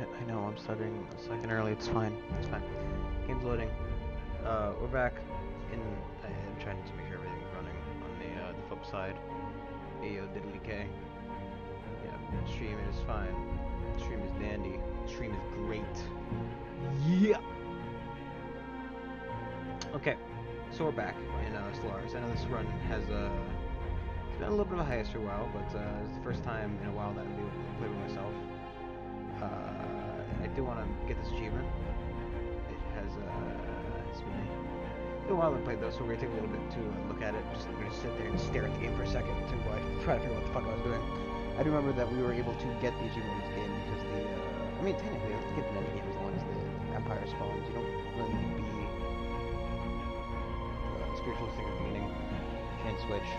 I know, I'm starting a second early, it's fine. It's fine. Game's loading. We're back in... I'm trying to make sure everything's running on the flip side. Ayo diddly K. Yeah, stream is fine. Stream is dandy. Stream is great. Yeah! Okay, so we're back in Stellaris. I know this run has it's been a little bit of a hiatus for a while, but it's the first time in a while that I'm able to play with myself. I do want to get this achievement. It has it's been a while that I played though, so we're gonna take a little bit to look at it. I'm gonna sit there and stare at the game for a second to try to figure out what the fuck I was doing. I do remember that we were able to get the achievement in this game because I mean, technically, you have to get the endgame as long as the Empire spawns. You don't really need to be spiritual thing at the beginning. You can't switch.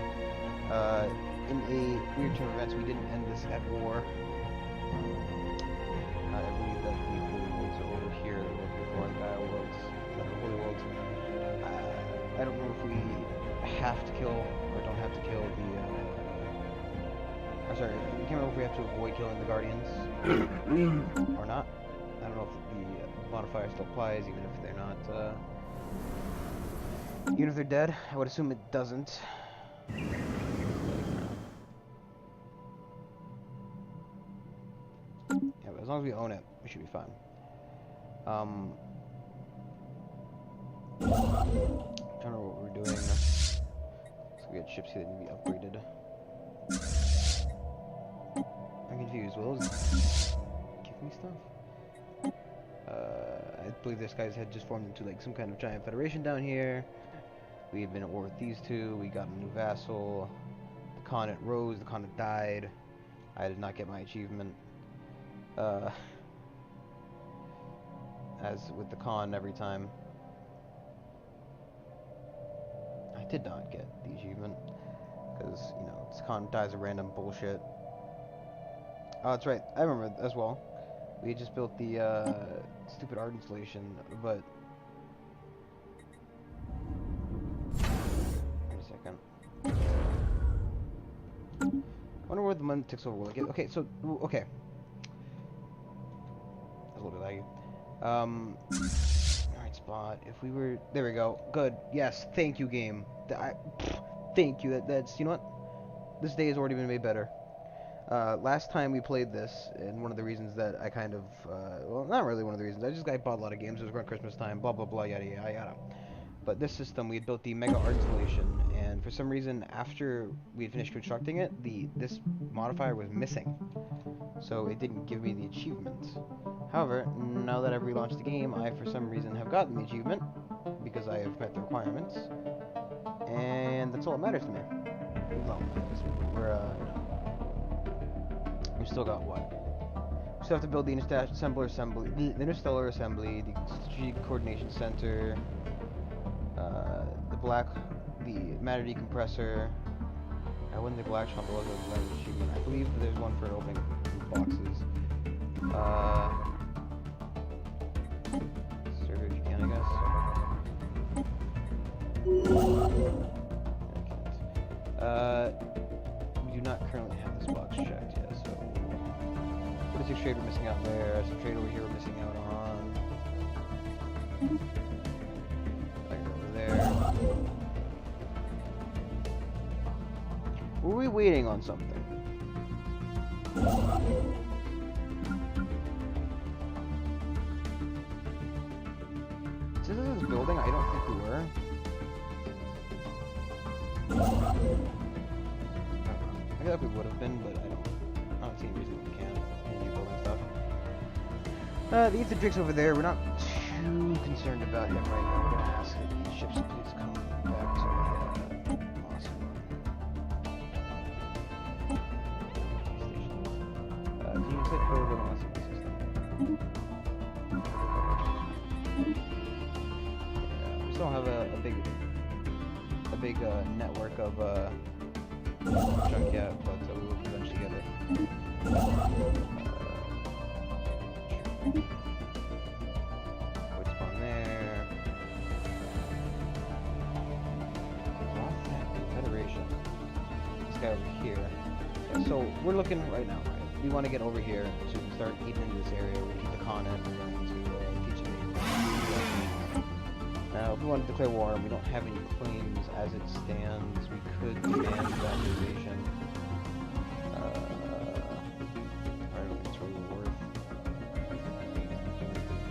In a weird turn of events, we didn't end this at war. I believe that the Holy Worlds are over here. They're looking for the Gaia Worlds. The Holy Worlds. I don't know if we have to kill or don't have to kill the. I'm sorry, I can't remember if we have to avoid killing the Guardians or not. I don't know if the modifier still applies, even if they're not. Even if they're dead, I would assume it doesn't. Yeah, but as long as we own it, we should be fine. I don't know what we're doing. So we got ships here that need to be upgraded. I'm confused. Will those give me stuff? I believe this guy's had just formed into like some kind of giant federation down here. We've been at war with these two. We got a new vassal. The Khanate rose. The Khanate died. I did not get my achievement. As with the Khan every time. I did not get the achievement. Because, you know, this Khan dies of random bullshit. Oh, that's right. I remember as well. We just built the stupid art installation, but... Wait a second. I wonder where the money ticks over. Will it get... Okay, so... Okay. That's a little bit laggy. Alright, spot. If we were... There we go. Good. Yes. Thank you, game. Thank you. That's... You know what? This day has already been made better. Last time we played this, and one of the reasons that I kind of, well, not really one of the reasons, I bought a lot of games, it was around Christmas time, blah blah blah, yada yada yada. But this system, we had built the Mega Art installation, and for some reason, after we had finished constructing it, this modifier was missing. So it didn't give me the achievement. However, now that I've relaunched the game, I for some reason have gotten the achievement, because I have met the requirements, and that's all that matters to me. Well, we still got what? We still have to build the interstellar assembly, the strategic coordination center, the matter decompressor. I wouldn't think the black shop was a achievement. I believe there's one for opening boxes. Server if you can, I guess. We do not currently have this box checked yet, so 46 trade we're missing out there, some trade over here we're missing out on. Like over there. Were we waiting on something? Since this is building, I don't think we were. I feel like we would have been, but I don't see any reason we can't continue building stuff. The ether drinks over there, we're not too concerned about him right now. We're gonna ask if these ships please come back to the awesome station. Can you click over on the system? Yeah, we still have a big network of junk yet, but we will eventually get it. Void spawn there. What's that? Federation. This guy over here. Yeah, so we're looking right now, right? we want to get over here to start eating in this area. We keep the continent. We're going to teach it. Now, if we want to declare war and we don't have any claims as it stands, we could demand evacuation. I don't think it's really worth.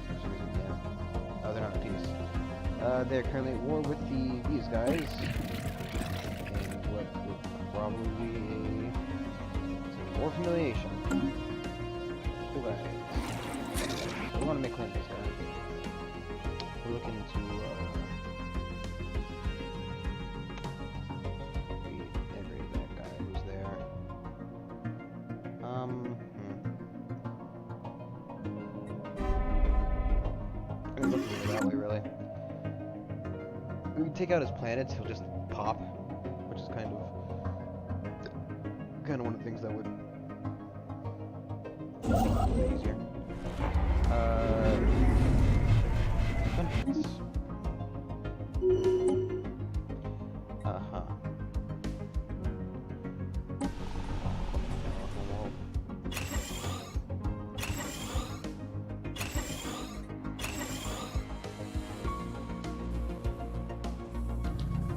For some reason, yeah. Oh, they're not at peace. They're currently at war with these guys. And what would probably be a war of humiliation. Cool guys. We want to make claim this guy. We're looking to we integrate that guy who's there. I'm looking at it that way, really. We can take out his planets, he'll just pop, which is kind of one of the things that would make it a little bit easier. Benefits.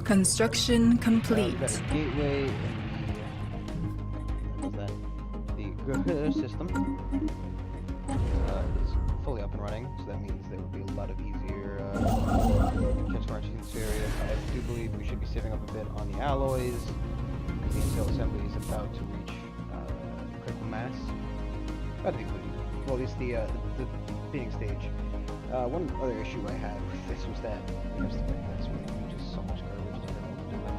Construction complete. We've got a gateway in the Gurkha system. Is fully up and running, so that means there would be a lot of easier transformation in this area. I do believe we should be saving up a bit on the alloys, because the intel assembly is about to reach critical mass. Well, at least the beginning stage. One other issue I had with this was that there's just so much garbage to do it.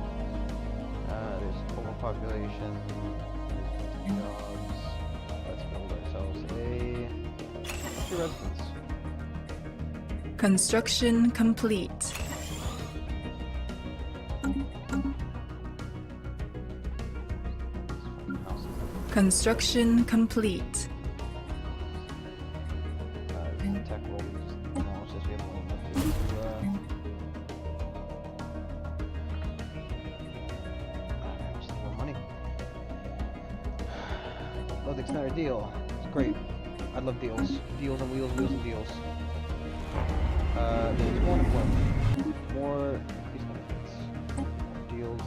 There's overpopulation, there's jobs. Let's build ourselves a residence. Construction complete. Construction complete. Tech roll, we just demolish this. We have one left just more money. Love the Snyder deal. It's great. I love deals. Deals on wheels, wheels and deals. There's more employment. More increased benefits. More deals.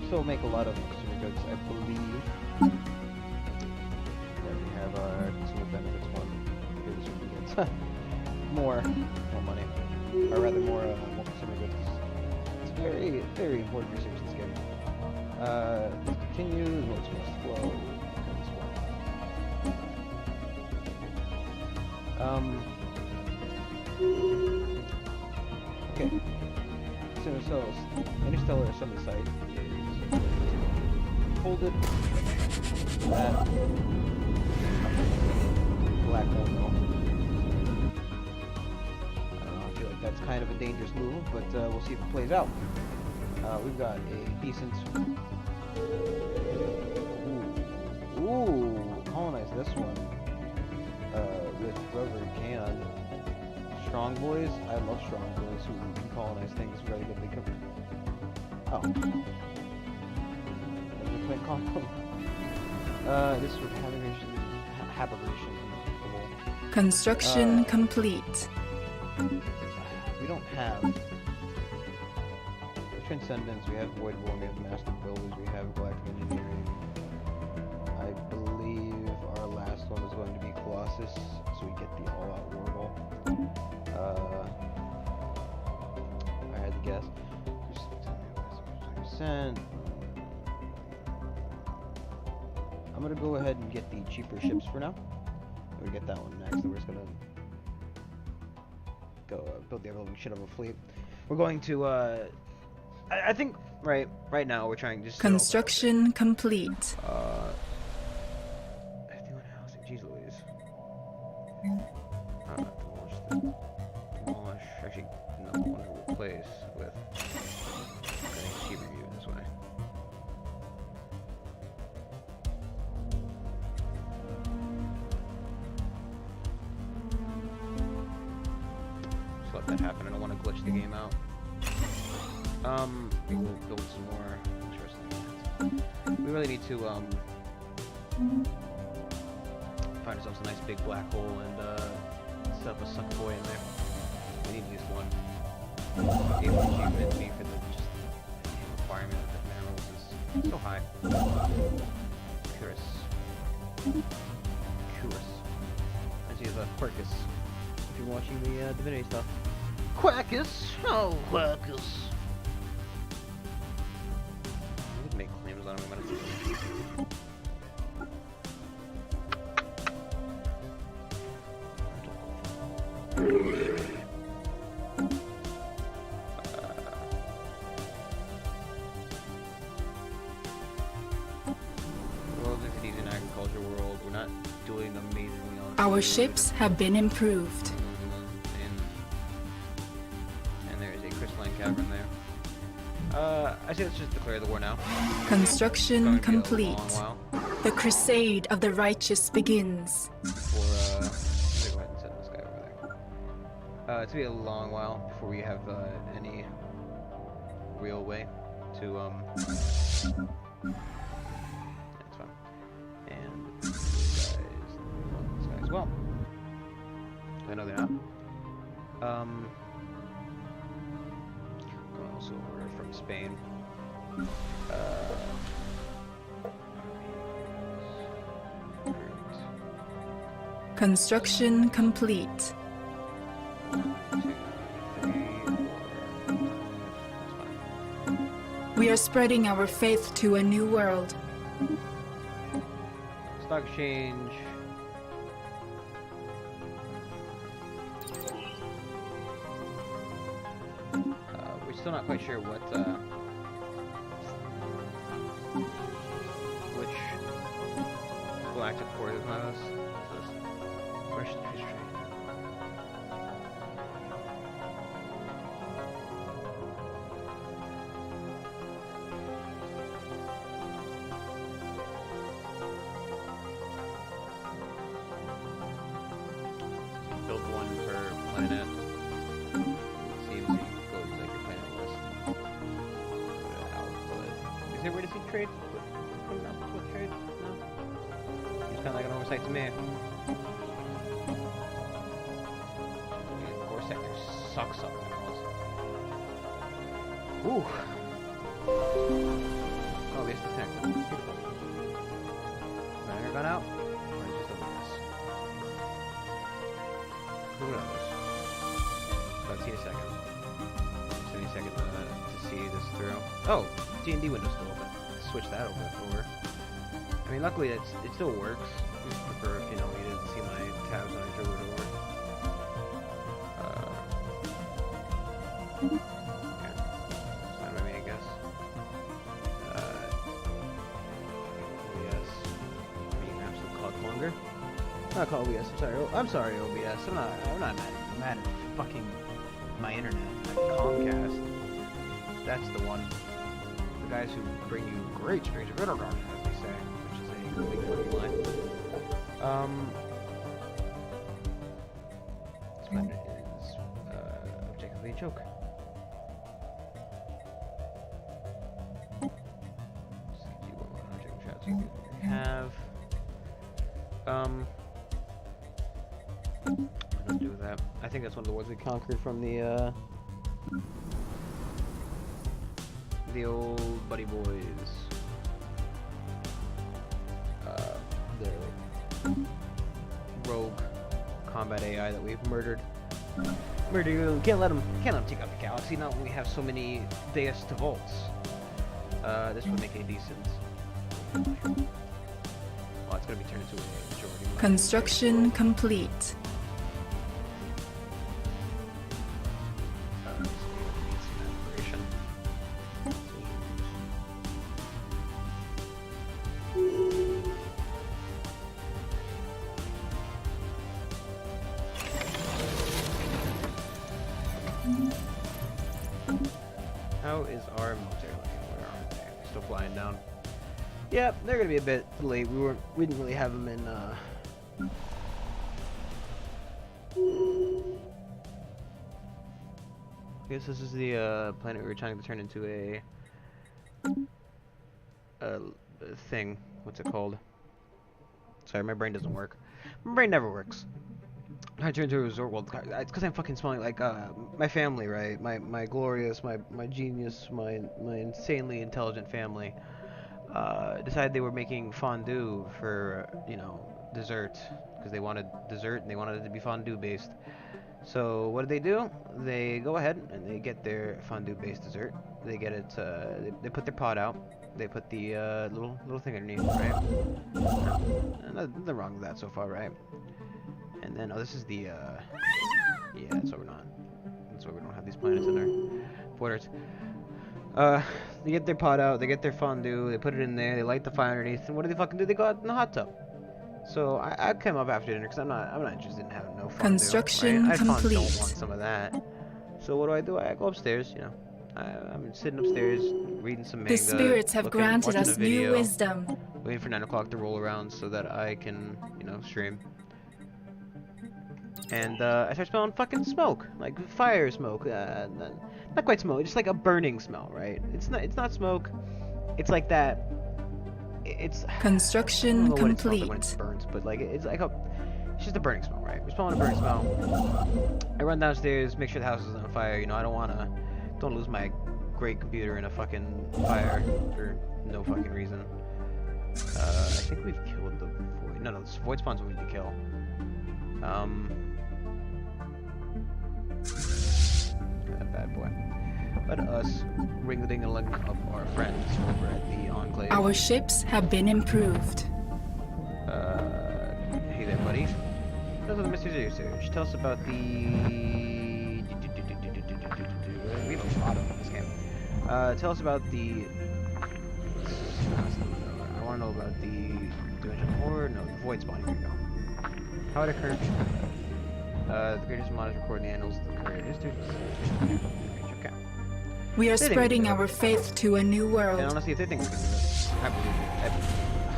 Still make a lot of consumer goods, I believe. There we have our consumer benefits one. Here this one gets more money. Or rather more consumer goods. It's a very, very important research in this game. Let's continue. Let's flow. Okay. Interstellar assembly site is folded. That black hole, no. I don't know, I feel like that's kind of a dangerous move, but we'll see if it plays out. We've got a decent... Ooh, colonize this one. With Rover Can. Strong boys? I love strong boys who can colonize things relatively quickly. Oh. This would habitation. Construction complete. We don't have the Transcendence, we have Void War, we have Master Builders, we have Galactic Engineering. I believe our last one is going to be Colossus, so we get the all-out Warble. I had to guess. 20%. I'm gonna go ahead and get the cheaper ships for now. We're gonna get that one next, and we're just gonna go build the other little shit of a fleet. We're going to I think right now we're trying to just construction complete. 51 housing, jeez Louise. Demolish. Actually, no, I want to replace with getting cheaper view this way. Just let that happen. I don't want to glitch the game out. We will build some more interesting things. We really need to find ourselves a nice big black hole and set up a sucker boy in there. We need at least one. The achievement fee for the just the requirement of the minerals is so high. Curious. Reminds me of Quercus. If you're watching the Divinity stuff. Quercus! Oh, Quercus! I would make claims on him. Our ships have been improved. And there is a crystalline cavern there. I say let's just declare the war now. Construction complete. The crusade of the righteous begins. Before, I'm gonna go ahead and send this guy over there. It's gonna be a long while before we have any real way to that's fine. And these guys as well. I know they're not. Also order from Spain. Construction complete. 1, 2, 3, 4. That's fine. We are spreading our faith to a new world. Stock exchange. We're still not quite sure what which galactic port is on us. Where's the fish trade? Build one per planet. Seems like it goes like your planet list. Put it out, but is there where to see trade? Put it up with trade? No. Seems kind of like an oversight to me. Core sector sucks up minerals. Ooh. Oh, we have to connect them. Beautiful. Miner gone out? Or is it just over this? Who knows? Let's see a second. Just give me a second to see this through. Oh, D&D window's still open. Switch that over. I mean, luckily it still works. I just prefer if you didn't see my tabs on each other to work. Okay, that's fine by me, I guess. OBS. Being an absolute clockmonger. Not call OBS. I'm sorry, OBS. I'm not mad at fucking my internet. Comcast. That's the one. The guys who bring you great streams of internet, as they say, which is a complete fucking lie. This one is objectively a joke. Just give you one more object chat so you can have. I'm gonna do that. I think that's one of the worlds we conquered from the old buddy boys. The rogue combat AI that we've murdered. Can't let them take out the galaxy. Not when we have so many Deus to vaults. This would make a decent. Well, it's gonna be turned into a majority. Construction complete. How is our military looking? Where are they? Still flying down. Yeah, they're gonna be a bit late. We didn't really have them in. I guess this is the planet we were trying to turn into a thing. What's it called? Sorry, my brain doesn't work. My brain never works. I turn into a resort world. It's because I'm fucking smelling like my family, right? My glorious, my genius, my insanely intelligent family. Decided they were making fondue for dessert because they wanted dessert and they wanted it to be fondue based. So what do? They go ahead and they get their fondue based dessert. They get it. They put their pot out. They put the little thing underneath, right? Nothing wrong with that so far, right? And then this is the yeah, that's why we're not. That's why we don't have these planets in our borders. They get their pot out, they get their fondue, they put it in there, they light the fire underneath, and what do they fucking do? They go out in the hot tub. So I came up after dinner because I'm not interested in having no fondue. Construction right? complete. I don't want some of that. So what do? I go upstairs, I'm sitting upstairs reading some manga. The spirits have granted us new wisdom. Waiting for 9 o'clock to roll around so that I can, stream. And I start smelling fucking smoke, like fire smoke. Not quite smoke, just like a burning smell, right? It's not smoke. It's like that. It's construction complete. When it burns, but like it's just a burning smell, right? We're smelling a burning smell. I run downstairs, make sure the house is on fire. I don't lose my great computer in a fucking fire for no fucking reason. I think we've killed the void. No, this void spawn's what we need to kill. That bad boy. Let us ring-a-ding-a-ling up our friends over at the Enclave. Our ships have been improved. Hey there, buddy. Those are the mysteries of your search. Tell us about the... We have a lot of them in this game. Tell us about the... I want to know about the Dimension Horror. No, the Void Spawn. Here we go. How it occurred. The greatest mod is recording the annals of the current history. Okay. We are spreading our faith to a new world. And honestly, if they think we can do it, I believe it.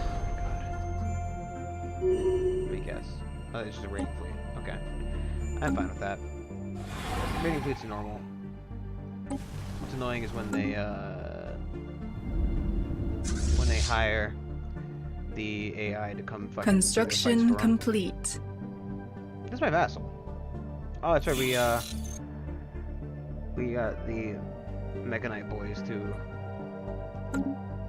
Oh my god. Let me guess. Oh, it's just a raiding fleet. Okay. I'm fine with that. Raiding fleets are normal. What's annoying is when they hire the AI to come fucking construction complete. This is my vassal. Oh, that's right. We got the Mega Knight boys to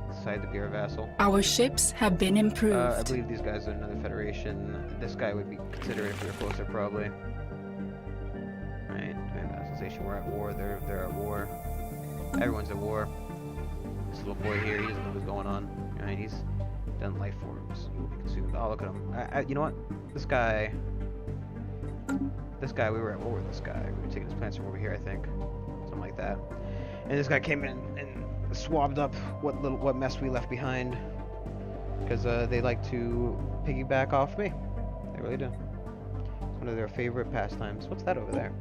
decide to be our vassal. Our ships have been improved. I believe these guys are another federation. This guy would be considered if we were closer, probably. Right? Vassalization. We're at war. They're at war. Everyone's at war. This little boy here, he doesn't know what's going on. Right? He's done life forms. He will be consumed. Oh, look at him. You know what? This guy, we were at war with this guy. We were taking his plants from over here, I think. Something like that. And this guy came in and swabbed up what mess we left behind. Because they like to piggyback off me. They really do. It's one of their favorite pastimes. What's that over there?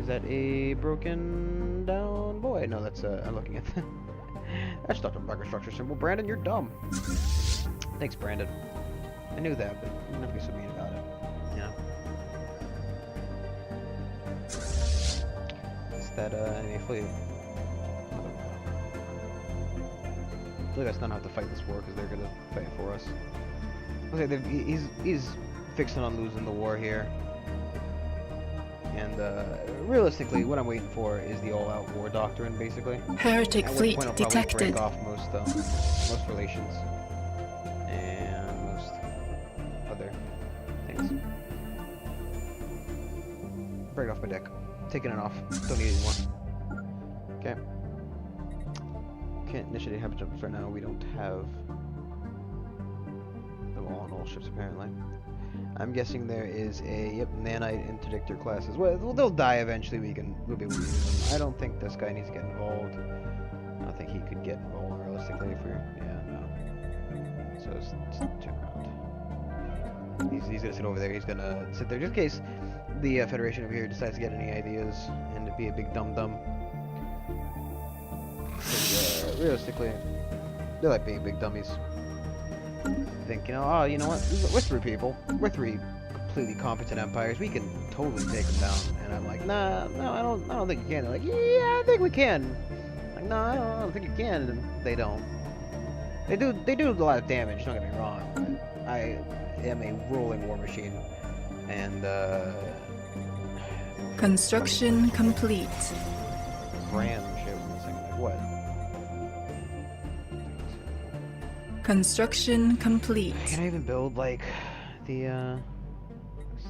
Is that a broken down boy? No, that's I'm looking at that. That's not a microstructure symbol. Brandon, you're dumb. Thanks, Brandon. I knew that, but I'm not gonna be so mean about it. Yeah. Is that enemy fleet? I feel like I still don't have to fight this war because they're gonna fight for us. Okay, he's fixing on losing the war here. And realistically, what I'm waiting for is the all-out war doctrine, basically. Heretic fleet detected. Break off most relations and most other things. Break off my deck. Taking it off. Don't need it anymore. Okay. Can't initiate habit jumps right now. We don't have them all on all ships apparently. I'm guessing there is a nanite interdictor classes. Well, they'll die eventually. We'll be able to use them. I don't think this guy needs to get involved. I don't think he could get involved realistically no. So let's check around. He's gonna sit over there. He's gonna sit there just in case the Federation over here decides to get any ideas and to be a big dum-dum. Realistically, they like being big dummies. Think, oh, you know what? We're three people. We're three completely competent empires. We can totally take them down. And I'm like, nah, no, I don't think you can. They're like, yeah, I think we can. Like, no, I don't think you can. And they don't. They do a lot of damage. Don't get me wrong. But I am a rolling war machine, and Construction complete. ram shit was missing. Like what? Construction complete. Can I even build like the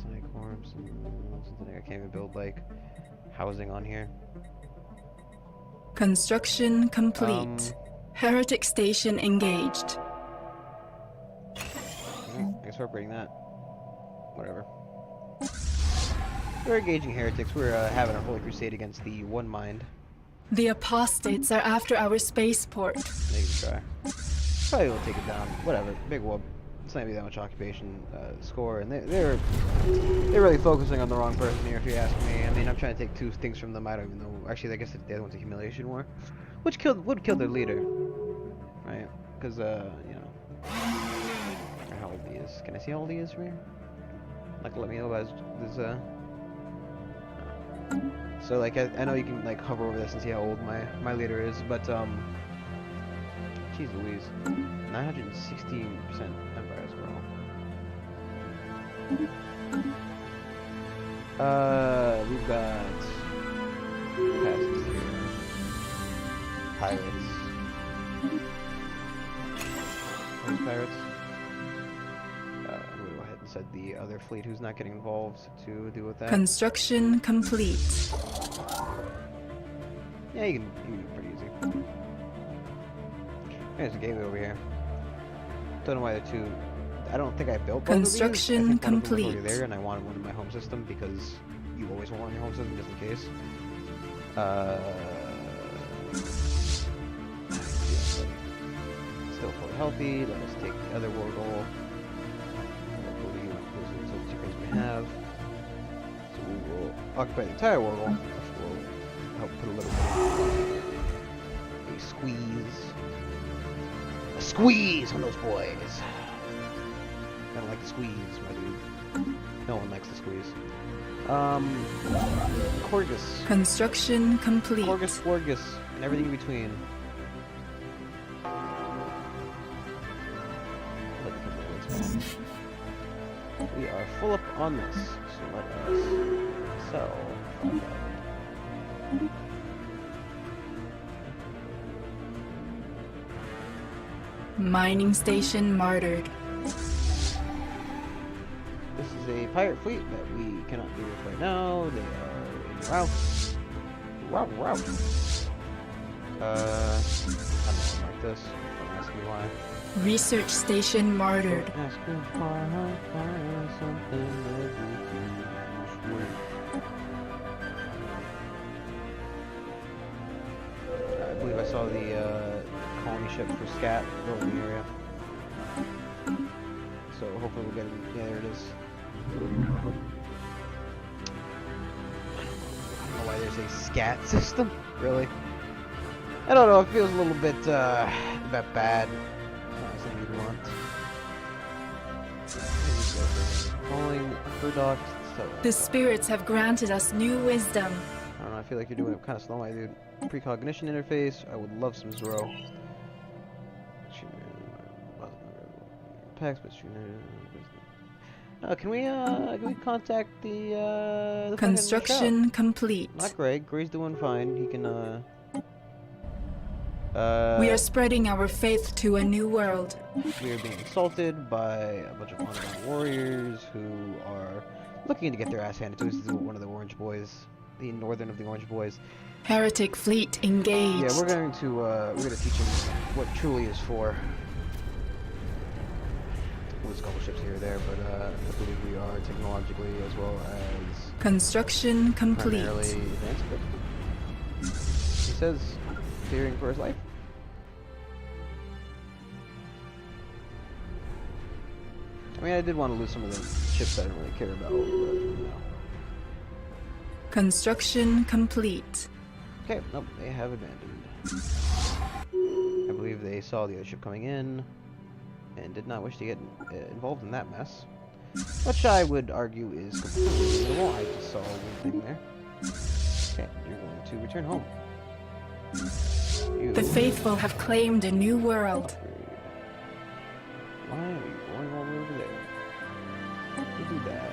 Megacorp? Something I can't even build like housing on here. Construction complete. Heretic station engaged. I guess we're upgrading that. Whatever. We're engaging heretics. We're having a holy crusade against the One Mind. The apostates are after our spaceport. They can try. Probably will take it down. Whatever. Big whoop. It's not gonna be that much occupation score, and they're really focusing on the wrong person here, if you ask me. I mean, I'm trying to take 2 things from them. I don't even know. Actually, I guess the other one's a humiliation war, which would kill their leader, right? Because you know, how old he is. Can I see how old he is from here? Like, let me know about this. So like, I know you can like hover over this and see how old my leader is, but jeez Louise, 916% empire as well. We've got passes here, pirates. Those pirates. I'm gonna go ahead and set the other fleet who's not getting involved to deal with that. Construction complete. Yeah, you can do it pretty easy. There's a gateway over here. Don't know why the two. I don't think I built both Construction of these. I think one of them was complete. already there, and I wanted one in my home system because you always want one in your home system just in case. Still fully healthy. Let us take the other war goal. Those are the 2 things we have. So we will occupy the entire war goal, which will help put a little bit of a squeeze on those boys. I don't like the squeeze, my dude. No one likes the squeeze. Corgus. Construction complete. Corgus, and everything in between. We are full up on this, so let us sell. Mining station martyred. This is a pirate fleet that we cannot deal with right now. They are en route. Route. I don't like this. Don't ask me why. Research station martyred. Don't ask me why. Something that I believe I saw the colony ship for Scat built in the area. So hopefully we'll get it. Yeah, there it is. I don't know why there's a Scat system. Really? I don't know. It feels a little bit bad. Not something you'd want. Calling for dogs. The spirits have granted us new wisdom. I don't know. I feel like you're doing it kind of slow, my dude. Precognition interface. I would love some Zero. Packs, but can we contact the Construction complete. Not Greg. Greg's doing fine. He can We are spreading our faith to a new world. We are being assaulted by a bunch of honorable warriors who are looking to get their ass handed to us. This is one of the Orange Boys, the northern of the Orange Boys. Heretic fleet engaged. Yeah, we're going to teach him what truly is for. With scholarships here or there, but I believe we are technologically as well as construction complete. Primarily advanced. But he says, fearing for his life. I mean, I did want to lose some of the ships I didn't really care about, but no. Construction complete. Okay, nope, they have abandoned. I believe they saw the other ship coming in and did not wish to get involved in that mess, which I would argue is completely reasonable. I just saw one thing there. Okay, you're going to return home. The faithful have claimed a new world. Why are you going all the way over there? You do that.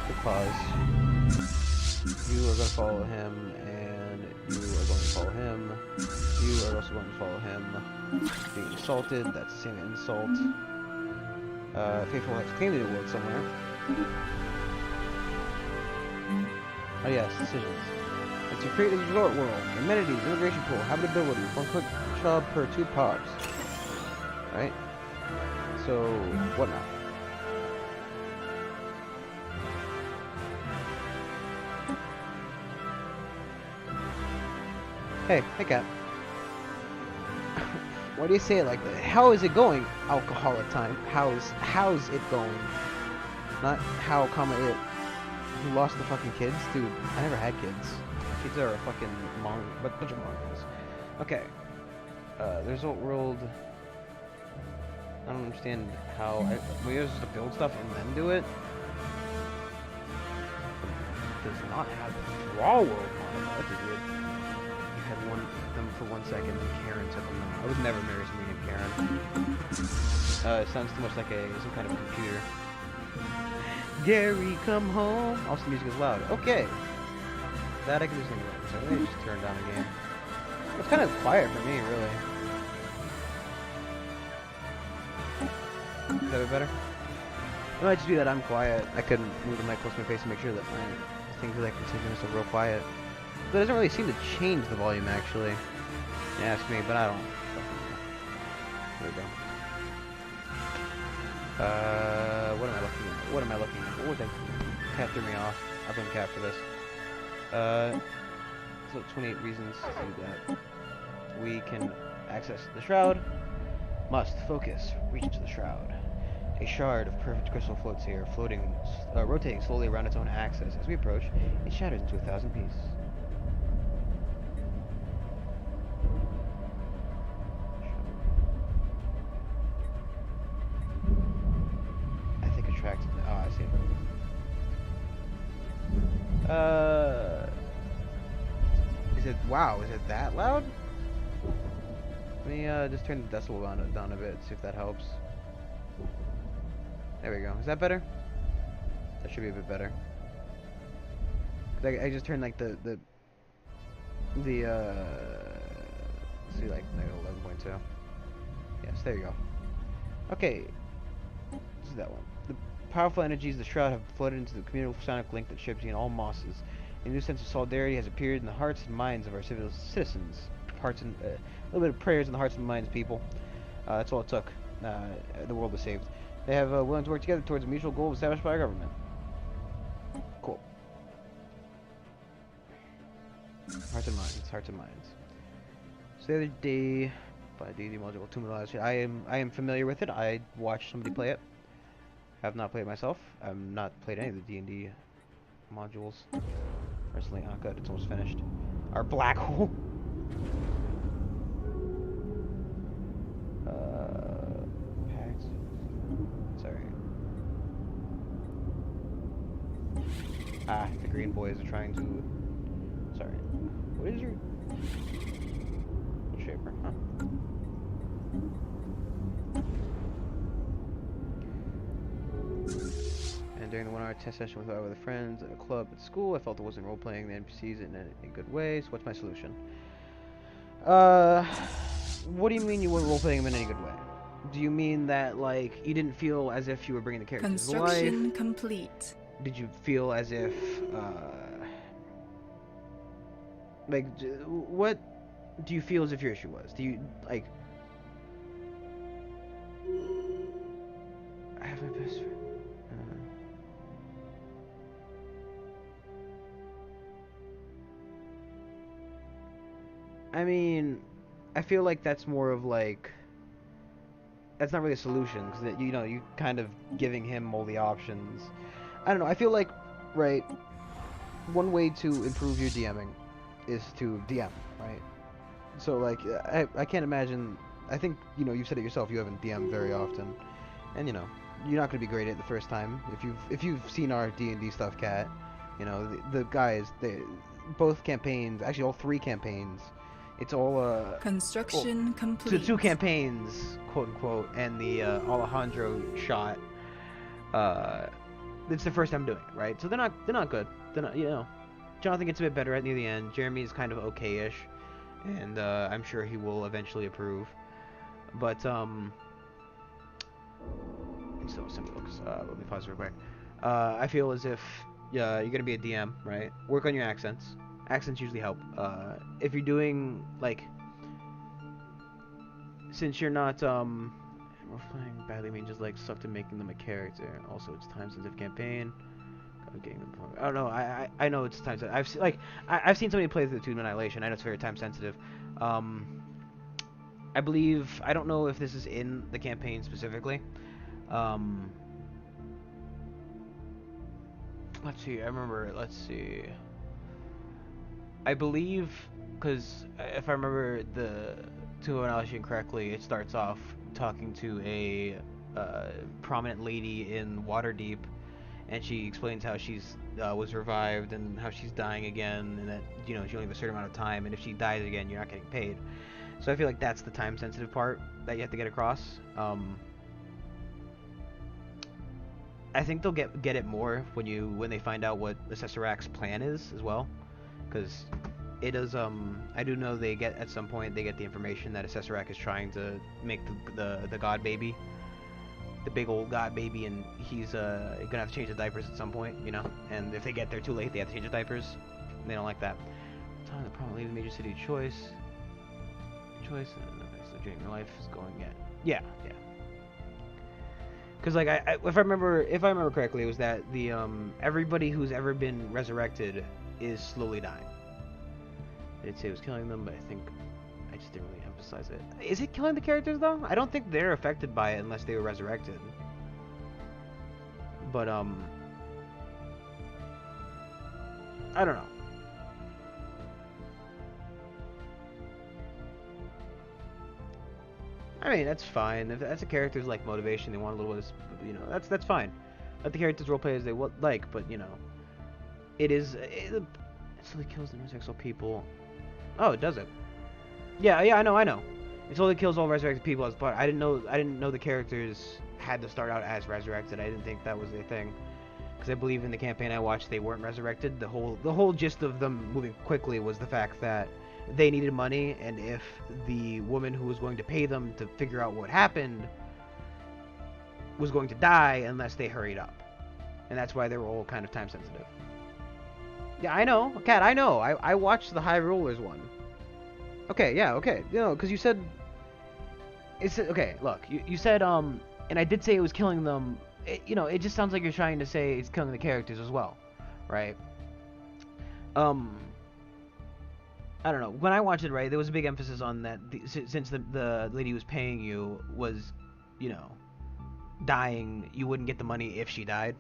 Because you are going to follow him, and you are going to follow him. You are also going to follow him. Being insulted, that's the same insult. Faithful has claimed the world somewhere. Oh yes, decisions. It's to create a resort world, amenities, immigration pool, habitability, 1 quick job per 2 pods. Right? So, what now? Hey cat. Why do you say it like that? How is it going? Alcoholic time. How's it going? Not how, comma, it. Who lost the fucking kids? Dude, I never had kids. Kids are a fucking bunch of mongrels. Okay. The result world. I don't understand how. We used to build stuff and then do it. It does not have the draw world model. That's weird. You had them for 1 second, and Karen took them. I would never marry somebody named Karen. It sounds too much like some kind of computer. Gary, come home. Also, the music is loud. Okay. That I can do something about. So let me just turn down the game. It's kind of quiet for me, really. Is that better? It might just be that I'm quiet. I couldn't move the mic close to my face and make sure that my things are like continuous and real quiet. But it doesn't really seem to change the volume, actually. You ask me, but I don't. There we go. What am I looking at? What am I looking at? What was that? Cat threw me off. I blame Cat for this. So 28 reasons to do that. We can access the shroud. Must focus. Reach to the shroud. A shard of perfect crystal floats here, rotating slowly around its own axis. As we approach, it shatters into 1,000 pieces. I think attracts. Oh, I see. Is it? Wow, is it that loud? Let me just turn the decibel down a bit, see if that helps. There we go. Is that better? That should be a bit better. I just turned like the see, like -11.2. Yes, there you go. Okay, this is that one. The powerful energies of the shroud have flooded into the communal sonic link that ships in all mosses. A new sense of solidarity has appeared in the hearts and minds of our citizens. Hearts and a little bit of prayers in the hearts and minds, people. That's all it took. The world was saved. They have willing to work together towards a mutual goal established by our government. Cool. Hearts and minds. Hearts and minds. So the other day, by D&D module 2. I am familiar with it. I watched somebody play it. Have not played it myself. I've not played any of the D&D modules. Personally, oh good, it's almost finished. Our black hole. Packs. Sorry. Ah, the green boys are trying to. Sorry. What is your shaper? Huh. And during the 1-hour test session with our other friends at a club at school, I felt it wasn't role-playing the NPCs in a good way, so what's my solution? What do you mean you weren't role-playing them in any good way? Do you mean that, like, you didn't feel as if you were bringing the characters to life? Construction complete. Did you feel as if, like, what do you feel as if your issue was? Do you, like... I have my best friend. I mean, I feel like that's more of like, that's not really a solution, because you know, you kind of giving him all the options. I don't know, I feel like, right, one way to improve your DMing is to DM, right? So like, I can't imagine, I think, you know, you've said it yourself, you haven't DM'd very often, and you know, you're not going to be great at it the first time. If you've seen our D&D stuff, Cat, you know, the guys, both campaigns, actually all 3 campaigns, It's all Construction complete. two campaigns, quote unquote, and the Alejandro shot. It's the first time doing it, right? So they're not good. They're not, you know. Jonathan gets a bit better at near the end. Jeremy's kind of okay-ish, and I'm sure he will eventually improve. But so let me pause real quick. I feel as if you're gonna be a DM, right? Work on your accents. Accents usually help. If you're doing like, since you're not we're playing badly means just like sucked in making them a character. Also, it's time sensitive campaign. Getting them. I don't know. I know it's time sensitive. I've seen somebody play through Tomb Annihilation. I know it's very time sensitive. I believe, I don't know if this is in the campaign specifically. Let's see. I remember. Let's see. I believe, because if I remember the Tomb Annihilation correctly, it starts off talking to a prominent lady in Waterdeep, and she explains how she's was revived and how she's dying again, and that, you know, she only has a certain amount of time, and if she dies again, you're not getting paid. So I feel like that's the time sensitive part that you have to get across. I think they'll get it more when they find out what the Acesarak's plan is as well, because it does. I do know they get at some point they get the information that Acesarak is trying to make the god baby, the big old god baby, and he's gonna have to change the diapers at some point, you know. And if they get there too late, they have to change the diapers. And they don't like that. Time the prominent lead major city choice. So your life is going at. Yeah. Because like if I remember correctly, it was that the everybody who's ever been resurrected is slowly dying. I did say it was killing them, but I think I just didn't really emphasize it. Is it killing the characters though? I don't think they're affected by it unless they were resurrected. But I don't know. I mean, that's fine. If that's a character's like motivation, they want a little bit of, you know, that's fine. Let the characters roleplay as they like, but you know, it slowly kills the resurrected people. Oh, it does it. Yeah, I know. It slowly kills all resurrected people as part. I didn't know the characters had to start out as resurrected. I didn't think that was a thing, because I believe in the campaign I watched they weren't resurrected. The whole gist of them moving quickly was the fact that they needed money, and if the woman who was going to pay them to figure out what happened was going to die unless they hurried up. And that's why they were all kind of time sensitive. Yeah, I know. Kat, I know. I watched the High Rollers one. Okay, yeah, okay. You know, because you said... Okay, look. You said, and I did say it was killing them. You know, it just sounds like you're trying to say it's killing the characters as well. Right? I don't know. When I watched it, right, there was a big emphasis on that since the lady who was paying you was, you know, dying, you wouldn't get the money if she died.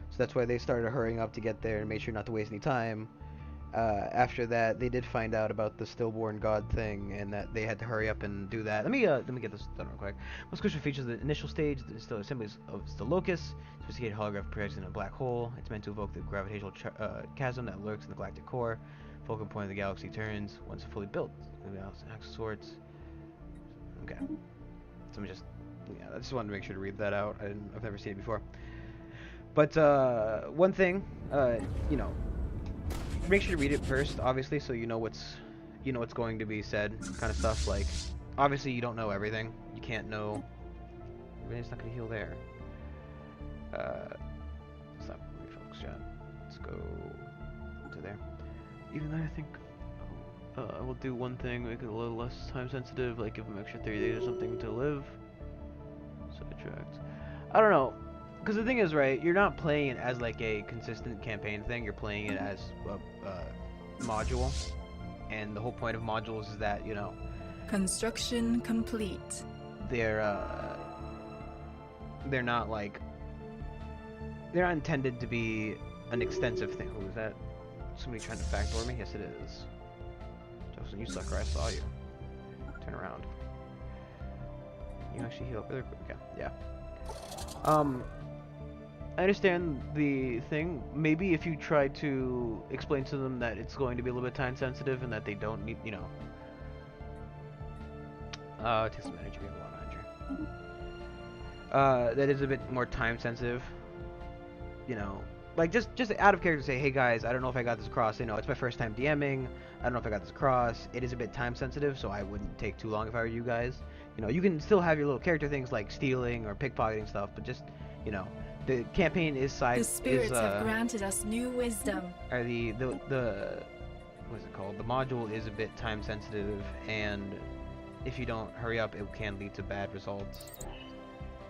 So that's why they started hurrying up to get there and made sure not to waste any time. After that, they did find out about the stillborn god thing, and that they had to hurry up and do that. Let me get this done real quick. Most crucial features of the initial stage: the stellar assemblies of the locus, sophisticated holograph projected in a black hole. It's meant to evoke the gravitational chasm that lurks in the galactic core. Focal point of the galaxy turns once fully built. Axis sorts. Okay. So I just wanted to make sure to read that out. I've never seen it before. But one thing, you know, make sure to read it first, obviously, so you know what's going to be said, kind of stuff. Like, obviously, you don't know everything. You can't know. It's not gonna heal there. Stop. Refocus, John. Let's go to there. Even though I think I will do one thing, make it a little less time sensitive, like give them extra 30 days or something to live. Sidetracked. I don't know, because the thing is, right, you're not playing it as like a consistent campaign thing, you're playing it as a module, and the whole point of modules is that, you know, Construction complete. They're not like, they're not intended to be an extensive thing. Who is that? Somebody trying to backdoor me? Yes, it is. Justin, you sucker, I saw you. Turn around. You actually heal up really quick. Okay, yeah. I understand the thing. Maybe if you try to explain to them that it's going to be a little bit time sensitive and that they don't need, you know, It takes some energy. We have a lot of energy. That is a bit more time sensitive. You know, like just out of character, say, hey guys, I don't know if I got this across. You know, it's my first time DMing. I don't know if I got this across. It is a bit time sensitive, so I wouldn't take too long if I were you guys. You know, you can still have your little character things like stealing or pickpocketing stuff, but just, you know, the campaign is The spirits have granted us new wisdom. Or the what's it called? The module is a bit time sensitive, and if you don't hurry up, it can lead to bad results.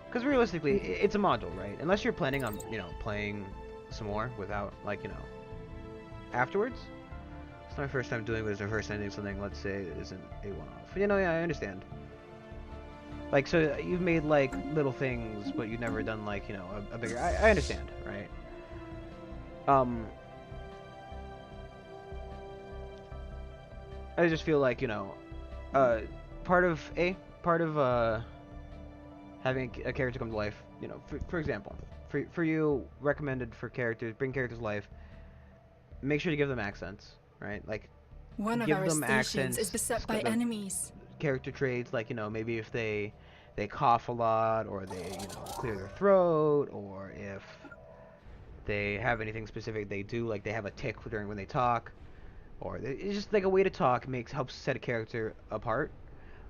Because realistically, it's a module, right? Unless you're planning on, you know, playing some more without, like, you know, afterwards. It's not my first time doing this, or first time doing something, let's say, it isn't a one-off. You know, yeah, I understand. Like, so you've made, like, little things, but you've never done, like, you know, a bigger... I understand, right? I just feel like, you know, part of having a character come to life, you know, for example, for you, recommended for characters, bring characters to life, make sure to give them accents, right? Like, one of give our them stations accents, is beset by enemies. Character traits, like, you know, maybe if they cough a lot, or they, you know, clear their throat, or if they have anything specific they do, like they have a tick during when they talk, or it's just like a way to talk helps set a character apart.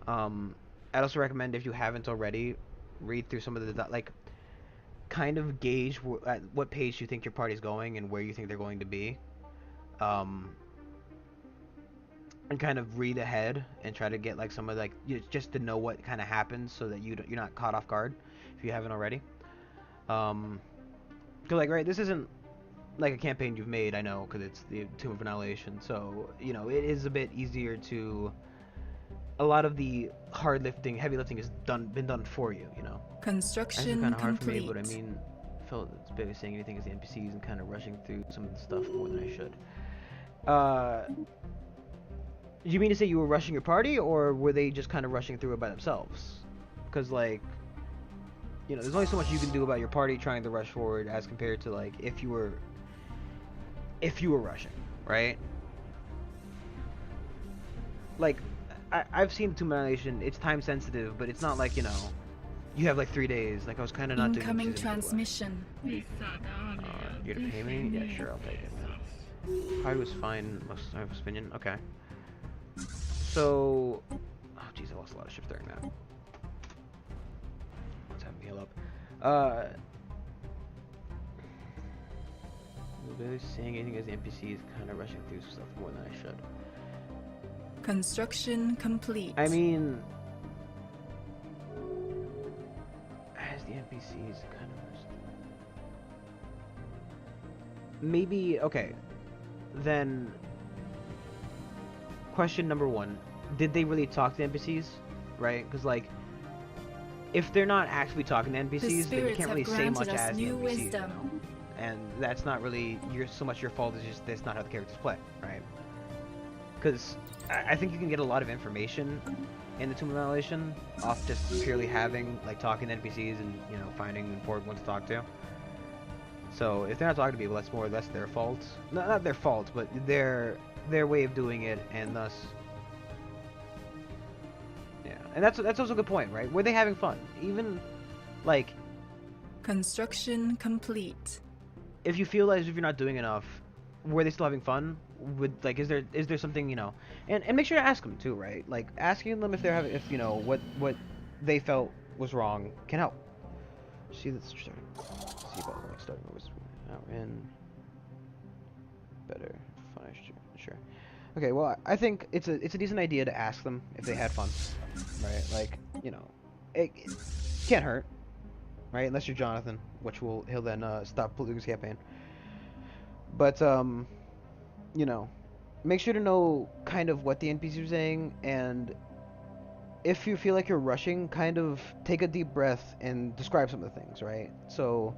I'd also recommend, if you haven't already, read through some of the, like, kind of gauge at what page you think your party's going and where you think they're going to be, and kind of read ahead and try to get, like, some of, like, just to know what kind of happens, so that you're not caught off guard if you haven't already. Cause, like, right, this isn't like a campaign you've made, I know, because it's the Tomb of Annihilation, so, you know, it is a bit easier to... A lot of the hard lifting, heavy lifting has been done for you, you know. Construction kind of hard complete. for me, but I mean, I felt it's barely saying anything as the NPCs and kind of rushing through some of the stuff more than I should. You mean to say you were rushing your party, or were they just kind of rushing through it by themselves? Because, like, you know, there's only so much you can do about your party trying to rush forward as compared to, like, if you were rushing, right? Like, I've seen Tomb of Annihilation. It's time sensitive, but it's not like, you know, you have like 3 days. Like, I was kind of not doing incoming transmission. You gonna pay me? Yeah, sure, I'll pay you. Probably was fine. Most of my opinion. Okay. So, oh jeez, I lost a lot of shift during that. Let's have me heal up. Really saying anything as the NPCs kind of rushing through stuff more than I should. Construction complete. I mean, as the NPCs kind of maybe, okay, then question number one, did they really talk to the NPCs, right? Because, like, if they're not actually talking to NPCs, then you can't really say much as the NPCs, wisdom. You know? And that's not really so much your fault, it's just that's not how the characters play, right? Because I think you can get a lot of information in the Tomb of Annihilation off just purely having, like, talking to NPCs and, you know, finding important ones to talk to. So if they're not talking to people, that's more or less their fault. Not their fault, but their way of doing it, and thus, yeah. And that's also a good point, right? Were they having fun? Even, like, construction complete. If you feel as if you're not doing enough, were they still having fun? Would, like, is there something, you know, and make sure to ask them too, right? Like, asking them if they're having, if, you know, what they felt was wrong can help. See, let's start. See about, like, starting with out in better fun, sure. Okay, well, I think it's a decent idea to ask them if they had fun, right? Like, you know, it can't hurt, right? Unless you're Jonathan, which he'll then stop polluting his campaign. But you know, make sure to know kind of what the NPCs are saying, and if you feel like you're rushing, kind of take a deep breath and describe some of the things, right? So,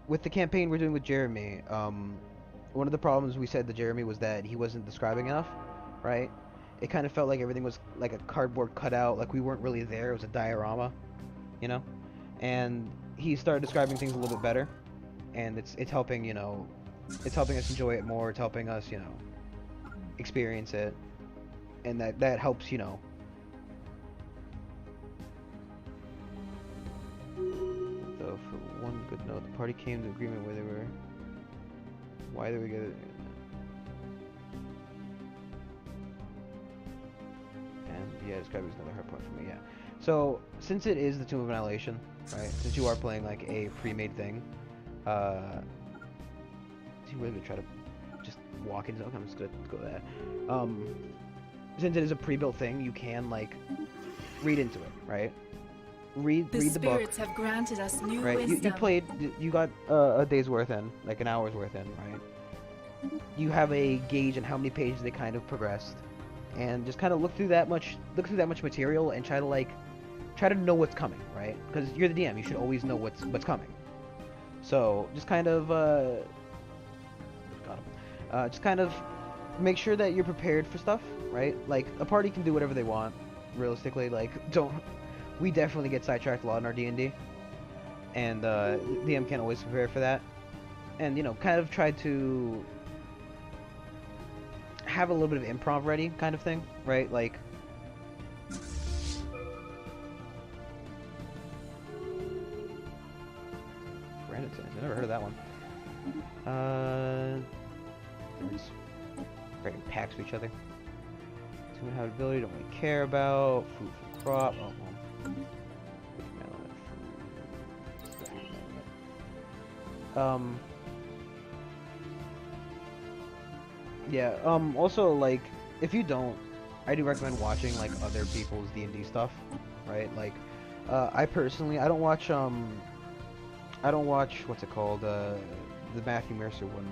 with the campaign we're doing with Jeremy, one of the problems we said to Jeremy was that he wasn't describing enough, right? It kind of felt like everything was like a cardboard cutout, like we weren't really there, it was a diorama, you know? And he started describing things a little bit better, and it's helping, you know, it's helping us enjoy it more, it's helping us, you know, experience it, and that helps, you know, party came to agreement where they were. Why they were together. And yeah, describe it as another hard point for me. Yeah. So since it is the Tomb of Annihilation, right? Since you are playing like a pre-made thing, is he really gonna try to just walk into? Okay, I'm just gonna go with that. Since it is a pre-built thing, you can like read into it, right? Read the book. The spirits have granted us new right? wisdom. You got a day's worth in, like an hour's worth in, right? You have a gauge on how many pages they kind of progressed, and just kind of look through that much material and try to know what's coming, right? Because you're the DM, you should always know what's coming. So just kind of just kind of make sure that you're prepared for stuff, right? Like a party can do whatever they want, realistically. Like we definitely get sidetracked a lot in our D&D, and DM can't always prepare for that. And you know, kind of try to have a little bit of improv ready, kind of thing, right? Like random sentence. I never heard of that one. There's breaking packs with each other. Human habitability, don't really care about. Food from crop. Oh, well. Yeah, also, like, if you don't, I do recommend watching, like, other people's D&D stuff, right? Like, I personally, I don't watch, what's it called, the Matthew Mercer one,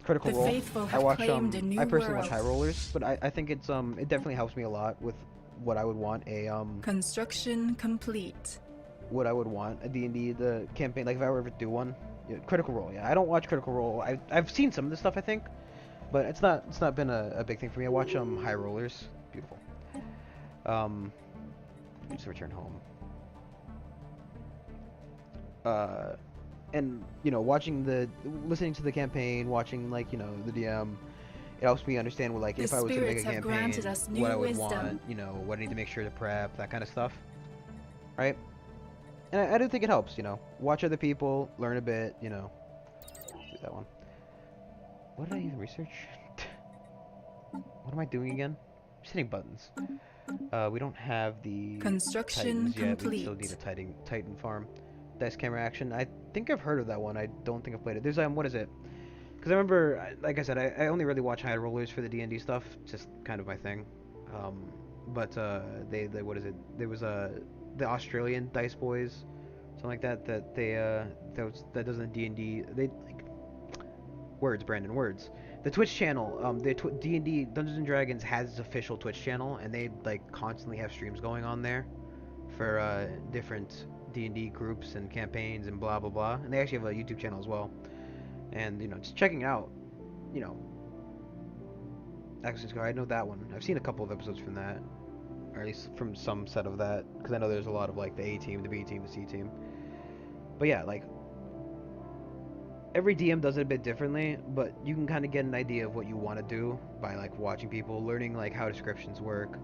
Critical Role. I watch, I personally watch High Rollers, but I think it's, it definitely helps me a lot with what I would want Construction complete. What I would want a D&D, the campaign, like if I were ever to do one. Yeah, Critical Role, yeah. I don't watch Critical Role. I've seen some of this stuff, I think, but it's not been a big thing for me. I watch High Rollers. Beautiful. Just return home. And you know, listening to the campaign, watching like the DM, it helps me understand what like if I was to make a campaign, what I would want, what I need to make sure to prep, that kind of stuff, right? And I do think it helps, watch other people, learn a bit, do that one. What did I even research? What am I doing again? I'm just hitting buttons. We don't have the construction Titans yet. complete. We still need a Titan farm. Dice camera action. I think I've heard of that one. I don't think I've played it. There's what is it? Because I remember, like I said, I only really watch High Rollers for the D&D stuff. It's just kind of my thing. But they what is it? There was the Australian Dice Boys, something like that. That does the D&D. They like words, Brandon, words. The Twitch channel, the D&D Dungeons and Dragons has its official Twitch channel, and they like constantly have streams going on there for different D&D groups and campaigns and blah blah blah. And they actually have a YouTube channel as well. And just checking it out, Access Card, I know that one. I've seen a couple of episodes from that. Or at least from some set of that, because I know there's a lot of like the A team, the B team, the C team. But yeah, like every DM does it a bit differently, but you can kind of get an idea of what you want to do by like watching people, learning like how descriptions work.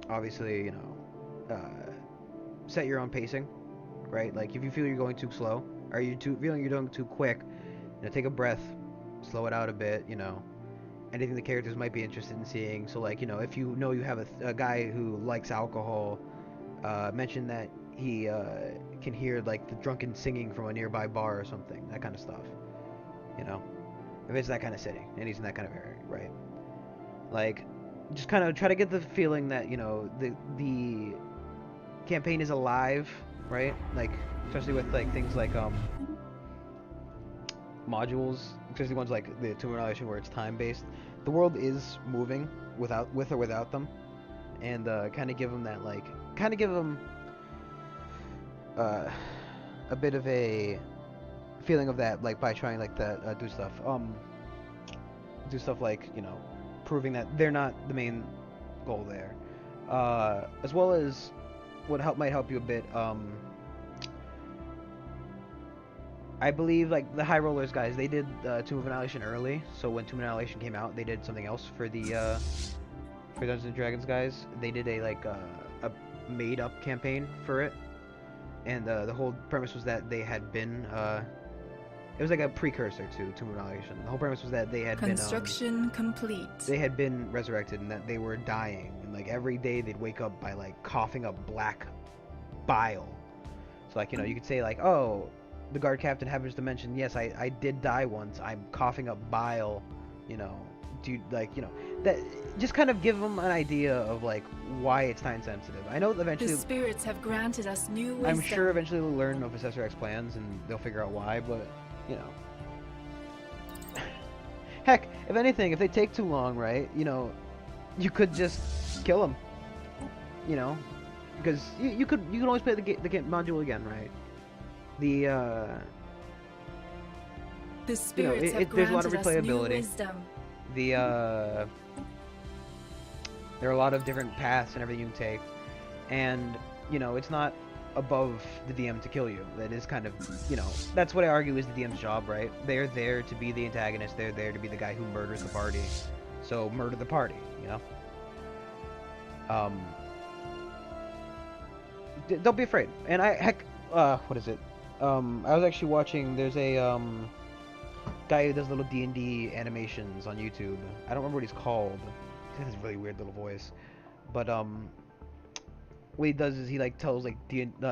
Obviously, set your own pacing, right? Like if you feel you're going too slow, or feeling you're doing too quick, take a breath, slow it out a bit, anything the characters might be interested in seeing. So like, if you have a guy who likes alcohol, mention that he can hear like the drunken singing from a nearby bar or something, that kind of stuff. If it's that kind of setting and he's in that kind of area, right? Like, just kind of try to get the feeling that the campaign is alive, right? Like, especially with like things like modules, especially ones like the Tomb of Annihilation where it's time based. The world is moving with or without them, and kind of give them that a bit of a feeling of that, like by trying like that do stuff like proving that they're not the main goal there, as well as what might help you a bit. I believe like the High Rollers guys, they did Tomb of Annihilation early, so when Tomb of Annihilation came out, they did something else for the for Dungeons and Dragons guys. They did a made-up campaign for it, and the whole premise was that they had been it was like a precursor to Tomb of Annihilation. The whole premise was that Construction complete. they had been resurrected and that they were dying, and like every day they'd wake up by like coughing up black bile. So like, you know, you could say like, oh, the guard captain happens to mention, yes, I did die once. I'm coughing up bile, you know. Do you, like, you know, that just kind of give them an idea of like why it's time sensitive. I know eventually The spirits have granted us new wisdom. I'm sure eventually they'll learn of Assessor X plans and they'll figure out why, but you know. Heck, if anything, if they take too long, right? You know, you could just kill them. You know, because you can always play the module again, right? The spirits have there's a lot of granted us new replayability. wisdom. There are a lot of different paths and everything you can take, and you know, it's not above the DM to kill you. That is kind of, you know, that's what I argue is the DM's job, right? They're there to be the antagonist. They're there to be the guy who murders the party. So murder the party, you know. Don't be afraid. And what is it? I was actually watching. There's a guy who does little D&D animations on YouTube. I don't remember what he's called. He has this really weird little voice, but what he does is he like tells like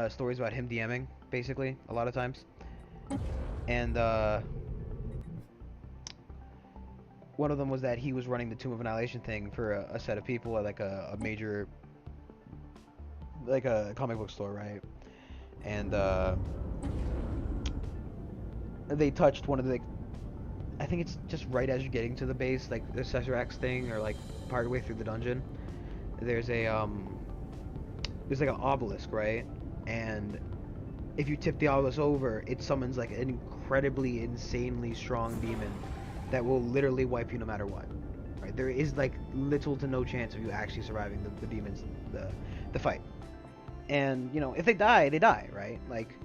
stories about him DMing basically a lot of times, and one of them was that he was running the Tomb of Annihilation thing for a set of people at like a major, like a comic book store, right? And they touched one of the, I think it's just right as you're getting to the base, like the Assessor X thing, or like part of the way through the dungeon. There's a there's like an obelisk, right? And if you tip the obelisk over, it summons like an incredibly, insanely strong demon that will literally wipe you no matter what. Right? There is like little to no chance of you actually surviving the demons, the fight. And you know, if they die, they die, right? Like,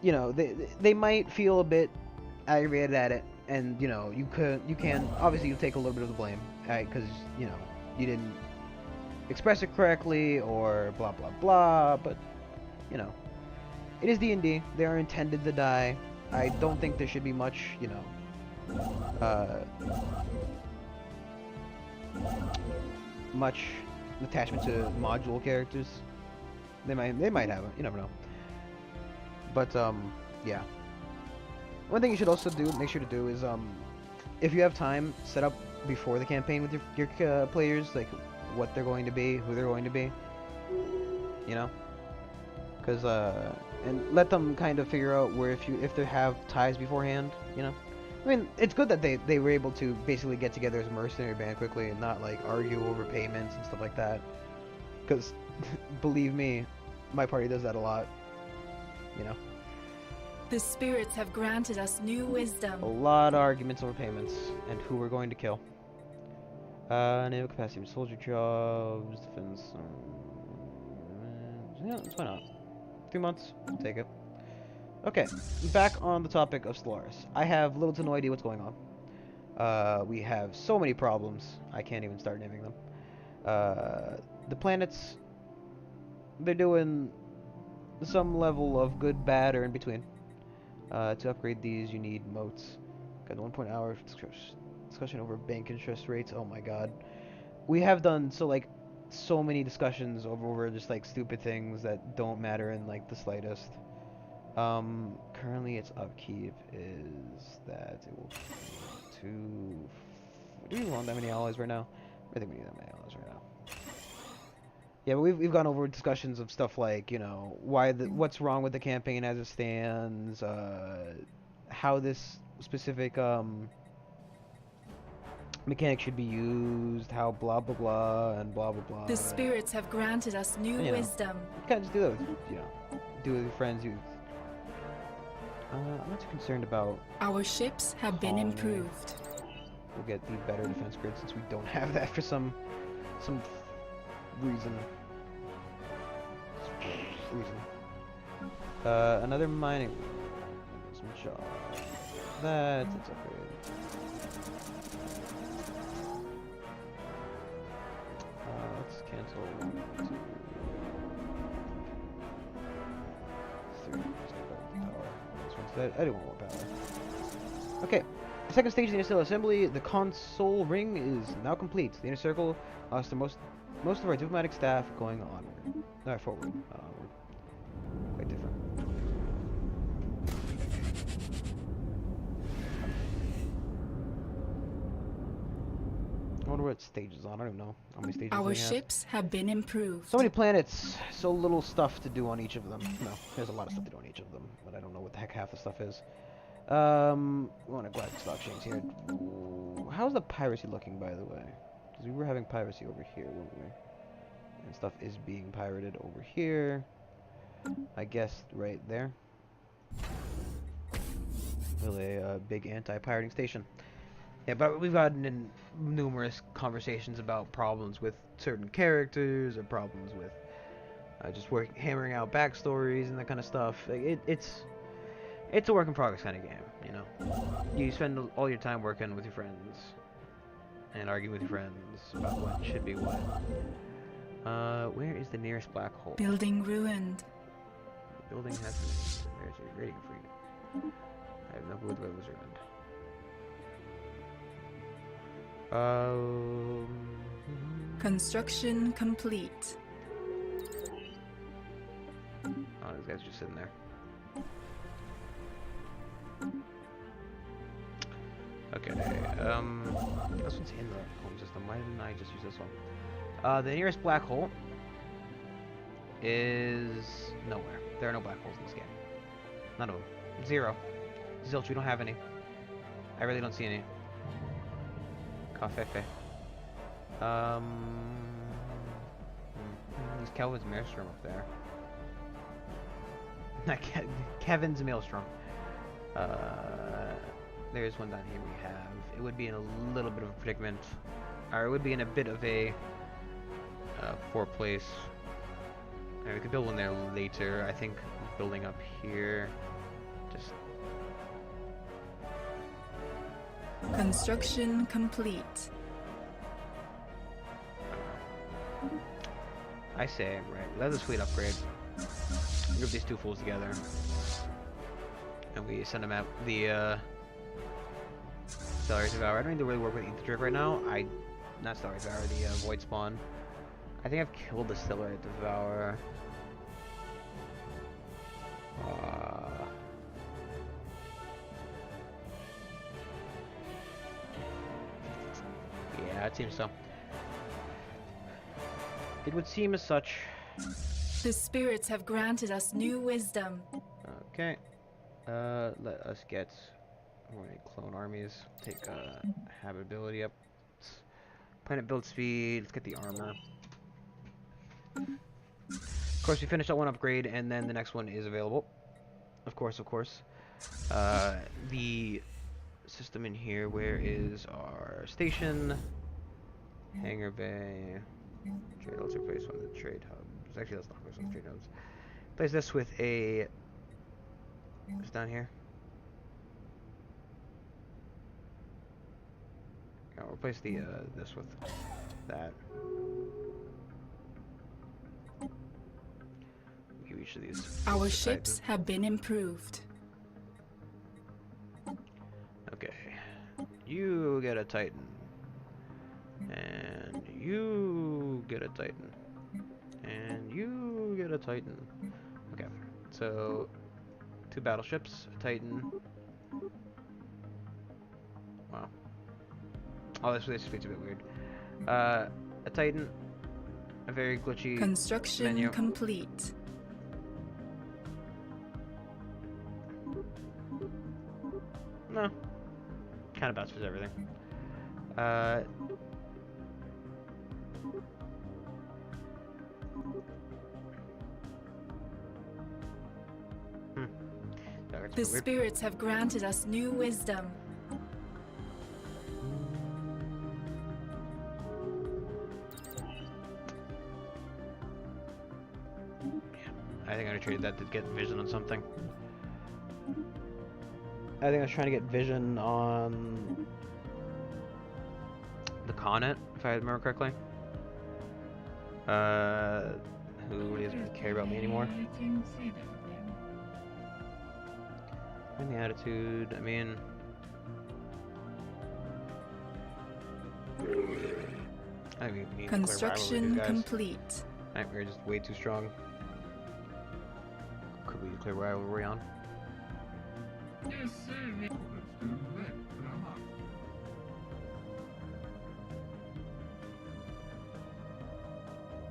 you know, they might feel a bit aggravated at it, and you know, you can obviously you take a little bit of the blame, right? Because you know, you didn't express it correctly or blah blah blah, but you know, it is D&D. They are intended to die. I don't think there should be much, you know, much attachment to module characters. They might have it, you never know. But yeah. One thing you should also make sure to do is if you have time, set up before the campaign with your players, like what they're going to be, who they're going to be, you know, because and let them kind of figure out where if they have ties beforehand, you know. I mean, it's good that they were able to basically get together as a mercenary band quickly and not like argue over payments and stuff like that, because believe me, my party does that a lot, you know. The spirits have granted us new wisdom. A lot of arguments over payments and who we're going to kill. Naval capacity, soldier jobs, defense. Yeah, why not? 3 months, I'll take it. Okay, back on the topic of Stellaris. I have little to no idea what's going on. We have so many problems, I can't even start naming them. The planets, they're doing some level of good, bad, or in between. To upgrade these, you need moats. Got 1 point hour discussion over bank interest rates. Oh my god. We have done so many discussions over just like stupid things that don't matter in like the slightest. Currently its upkeep is that it will do we want that many allies right now? I think we need that many allies right now. Yeah, but we've gone over discussions of stuff like, you know, what's wrong with the campaign as it stands, how this specific mechanic should be used, how blah blah blah and blah blah blah. The spirits have granted us new wisdom. You can't just do that with, you know, do it with your friends. I'm not too concerned about. Our ships have been improved. We'll get the better defense grid since we don't have that for some reason. Another mining. Some job. That's upgrade. Let's cancel 1, 2. I didn't want more power. Okay. The second stage of the Interstellar Assembly, the console ring, is now complete. The inner circle lost to most of our diplomatic staff going onward. No, forward. Not onward. Quite different. I wonder what stage is on. I don't know how many stages Our they have. ships have been improved. So many planets, so little stuff to do on each of them. No, there's a lot of stuff to do on each of them, but I don't know what the heck half the stuff is. We want to go to stock exchange here. How's the piracy looking, by the way? Because we were having piracy over here, weren't we? And stuff is being pirated over here. I guess right there. Really a big anti-pirating station. Yeah, but we've gotten in numerous conversations about problems with certain characters, or problems with just hammering out backstories and that kind of stuff. Like, it's a work in progress kind of game, you know. You spend all your time working with your friends and arguing with your friends about what should be what. Where is the nearest black hole? Building ruined. The building has been. There's a rating for you. I have no clue where it was ruined. Construction complete. Oh, these guys are just sitting there. Okay, this one's in the home system. Why didn't I just use this one? The nearest black hole is nowhere. There are no black holes in this game. None of them. Zero. Zilch, we don't have any. I really don't see any. Cafefe. There's Kelvin's Maelstrom up there. Not Kevin's Maelstrom. There's one down here we have. It would be in a little bit of a predicament. Or it would be in a bit of a poor place. We could build one there later. I think building up here. Just... Construction complete. I say, right, let this fleet upgrade. Group these two fools together. And we send them out the Stellaris Devour. I don't need to really work with Ether Drake right now. Not Stellaris Devour, the Void Spawn. I think I've killed the Stellaris Devour. Yeah, it seems so. It would seem as such. The spirits have granted us new wisdom. Okay. Let us get more clone armies. Take habitability up. Planet build speed. Let's get the armor. Of course, we finished that one upgrade, and then the next one is available. Of course, of course. The system in here. Where is our station? Hangar bay. Trade. Let's replace one of the trade hubs. Actually, let's not replace one of the trade hubs. Replace this with a. It's down here. I'll replace the this with that. Give each of these. Our ships have been improved. Okay, you get a Titan, and you get a Titan, and you get a Titan. Okay, so 2 battleships, a Titan. Wow. Oh, this fleet's a bit weird. A Titan, a very glitchy Construction menu. complete. No. Kind of bounces everything. The spirits have granted us new wisdom. I think I'm gonna trade that to get vision on something. I think I was trying to get vision on the Connet, if I remember correctly. Who doesn't really care about me anymore. And the attitude, I mean... I mean, we need to declare rivalry with these Construction guys. complete. Alright, we're just way too strong. Could we declare rivalry on?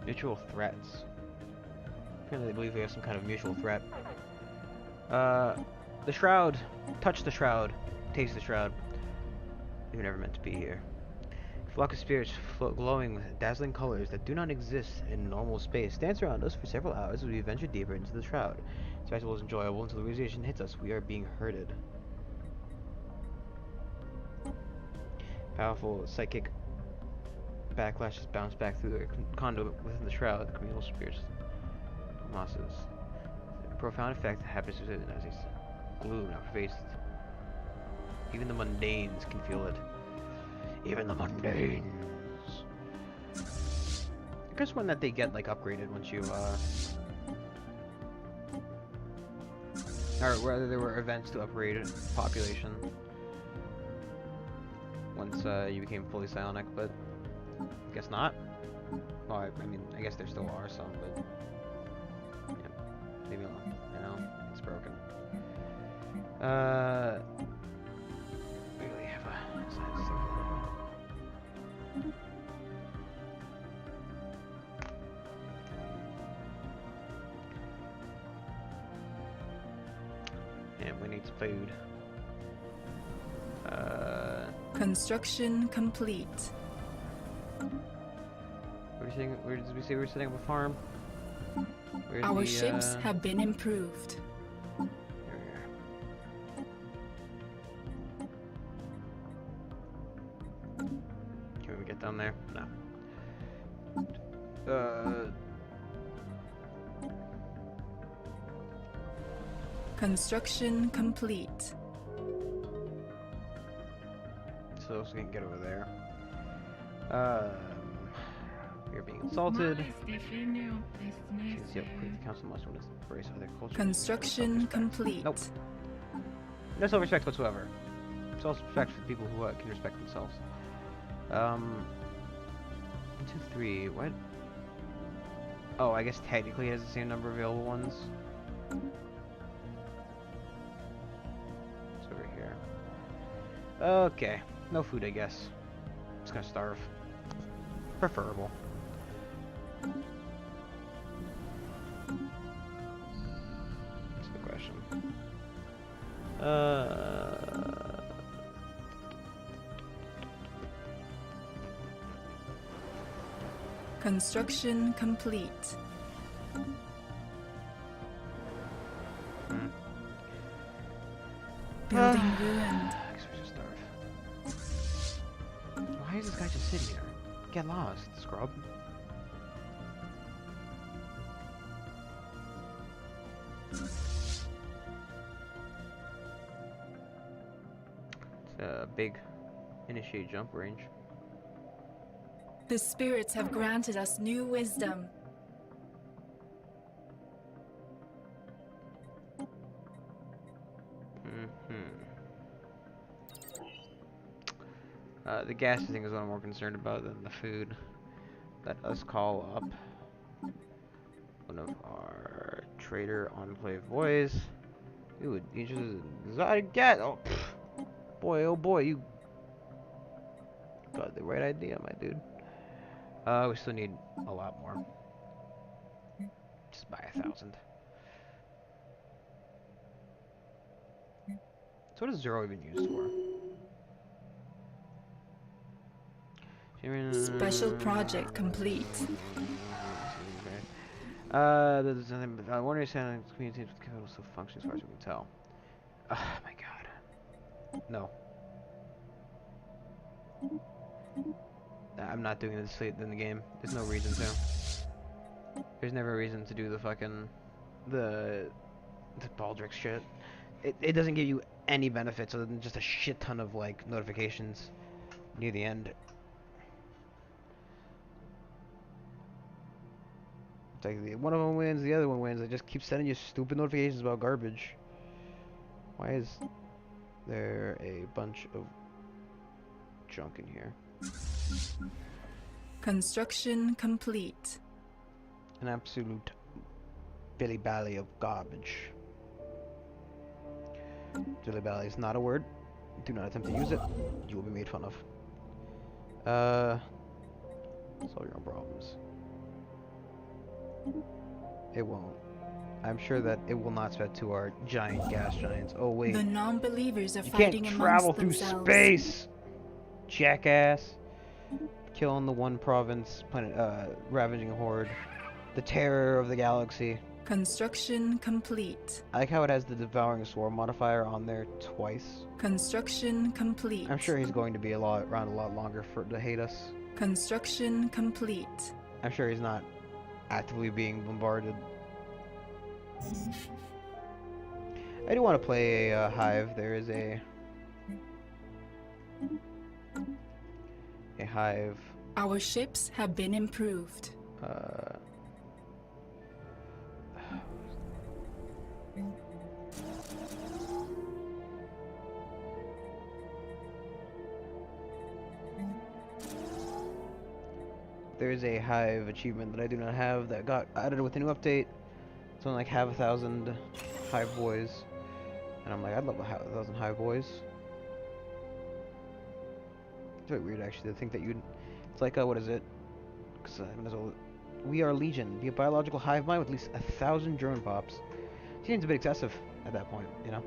Mutual threats. Apparently they believe we have some kind of mutual threat. The shroud. Touch the shroud. Taste the shroud. We were never meant to be here. A flock of spirits glowing with dazzling colors that do not exist in normal space dance around us for several hours as we venture deeper into the shroud. The spectacle is enjoyable until the realization hits us. We are being herded. Powerful psychic backlashes bounce back through the conduit within the shroud. The communal spirits mosses. A profound effect that happens as glue now pervades. Even the mundanes can feel it. Even the mundanes. I guess one that they get like upgraded once you or whether there were events to upgrade population once you became fully psionic, but I guess not. Well, I mean, I guess there still are some, but yeah, maybe not. You know, it's broken. We really have a science thing. And we need some food. Construction complete. Where did we say we were setting up a farm? Where's Our the, ships have been improved. There we are. Can we get down there? No. Construction complete. So else we can get over there. We're being insulted. The council must embrace other cultures. Construction complete. Nope. No self-respect whatsoever. Self-respect for the people who can respect themselves. 1, 2, 3. What? Oh, I guess technically it has the same number of available ones. It's over here. Okay. No food, I guess. Just gonna starve. Preferable. That's the question. Construction complete. Building ruined. I guess we should starve. Why is this guy just sitting here? Get lost, scrub. It's a big initiate jump range. The spirits have granted us new wisdom. The gas thing is what I'm more concerned about than the food. Let us call up one of our trader enclave boys. You would be interested in Zygat? Oh, boy, oh boy, you got the right idea, my dude. We still need a lot more. Just buy 1,000. So what is Zero even used for? Special project complete. There's nothing but wondering how the community with capital still functions as far as we can tell. Oh my god. No. I'm not doing this late in the game. There's no reason to. There's never a reason to do the fucking the Baldric shit. It doesn't give you any benefits other than just a shit ton of like notifications near the end. It's like one of them wins, the other one wins. It just keeps sending you stupid notifications about garbage. Why is there a bunch of junk in here? Construction complete. An absolute billy-bally of garbage. Billy-bally is not a word. Do not attempt to use it. You will be made fun of. Solve your own problems. It won't. I'm sure that it will not spread to our giant gas giants. Oh wait. The non-believers are You fighting can't amongst travel through themselves. space! Jackass. Killing the one province, planet, ravaging a horde. The terror of the galaxy. Construction complete. I like how it has the devouring swarm modifier on there twice. Construction complete. I'm sure he's going to be around a lot longer to hate us. Construction complete. I'm sure he's not actively being bombarded. I do want to play a hive. There is a hive. Our ships have been improved. There's a hive achievement that I do not have that got added with the new update. It's only like have 1,000 hive boys, and I'm like, I'd love 1,000 hive boys. It's very weird actually to think that you'd. It's like what is it? We are Legion. Be a biological hive mind with at least 1,000 drone pops. Seems a bit excessive at that point, you know.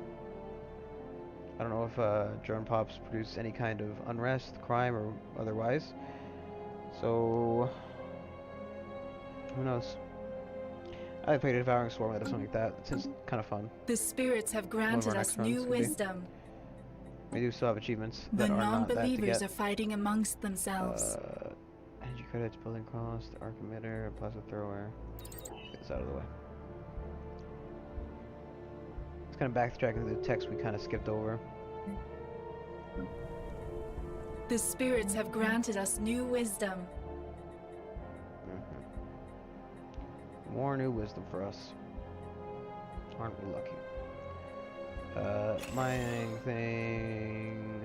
I don't know if drone pops produce any kind of unrest, crime, or otherwise. So, who knows? I played a Devouring Swarm that does something like that. It's just kind of fun. The spirits have granted us new wisdom. We do still have achievements The that are not that to non-believers get. are fighting amongst themselves. Energy credits, building cost, arc emitter, plasma thrower. Get this out of the way. It's kind of backtracking to the text we kind of skipped over. The spirits have granted us new wisdom. More new wisdom for us. Aren't we lucky? Mining thing.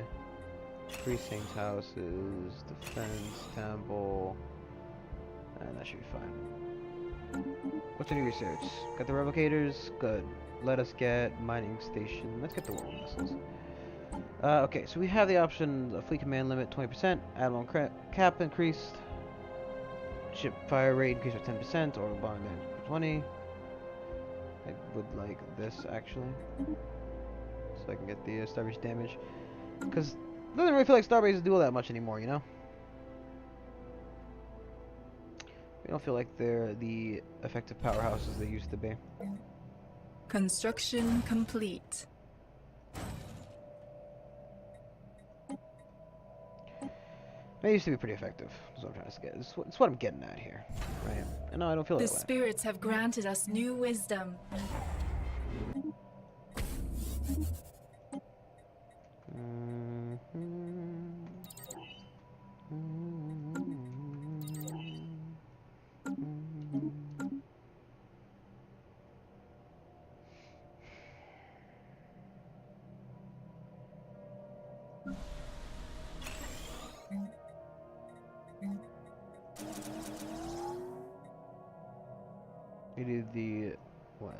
Precinct houses. Defense temple. And that should be fine. What's the new research? Got the revocators? Good. Let us get mining station. Let's get the war vessels. Okay, so we have the option of fleet command limit 20%, add-on cap increased, ship fire rate increased by 10%, or bond damage by 20. I would like this actually, so I can get the Starbase damage, because it doesn't really feel like Starbases do all that much anymore, you know? We don't feel like they're the effective powerhouses they used to be. Construction complete. They used to be pretty effective. That's what I'm trying to get. It's what I'm getting at here, right? And no, I don't feel The that way. spirits have granted us new wisdom. We do the what?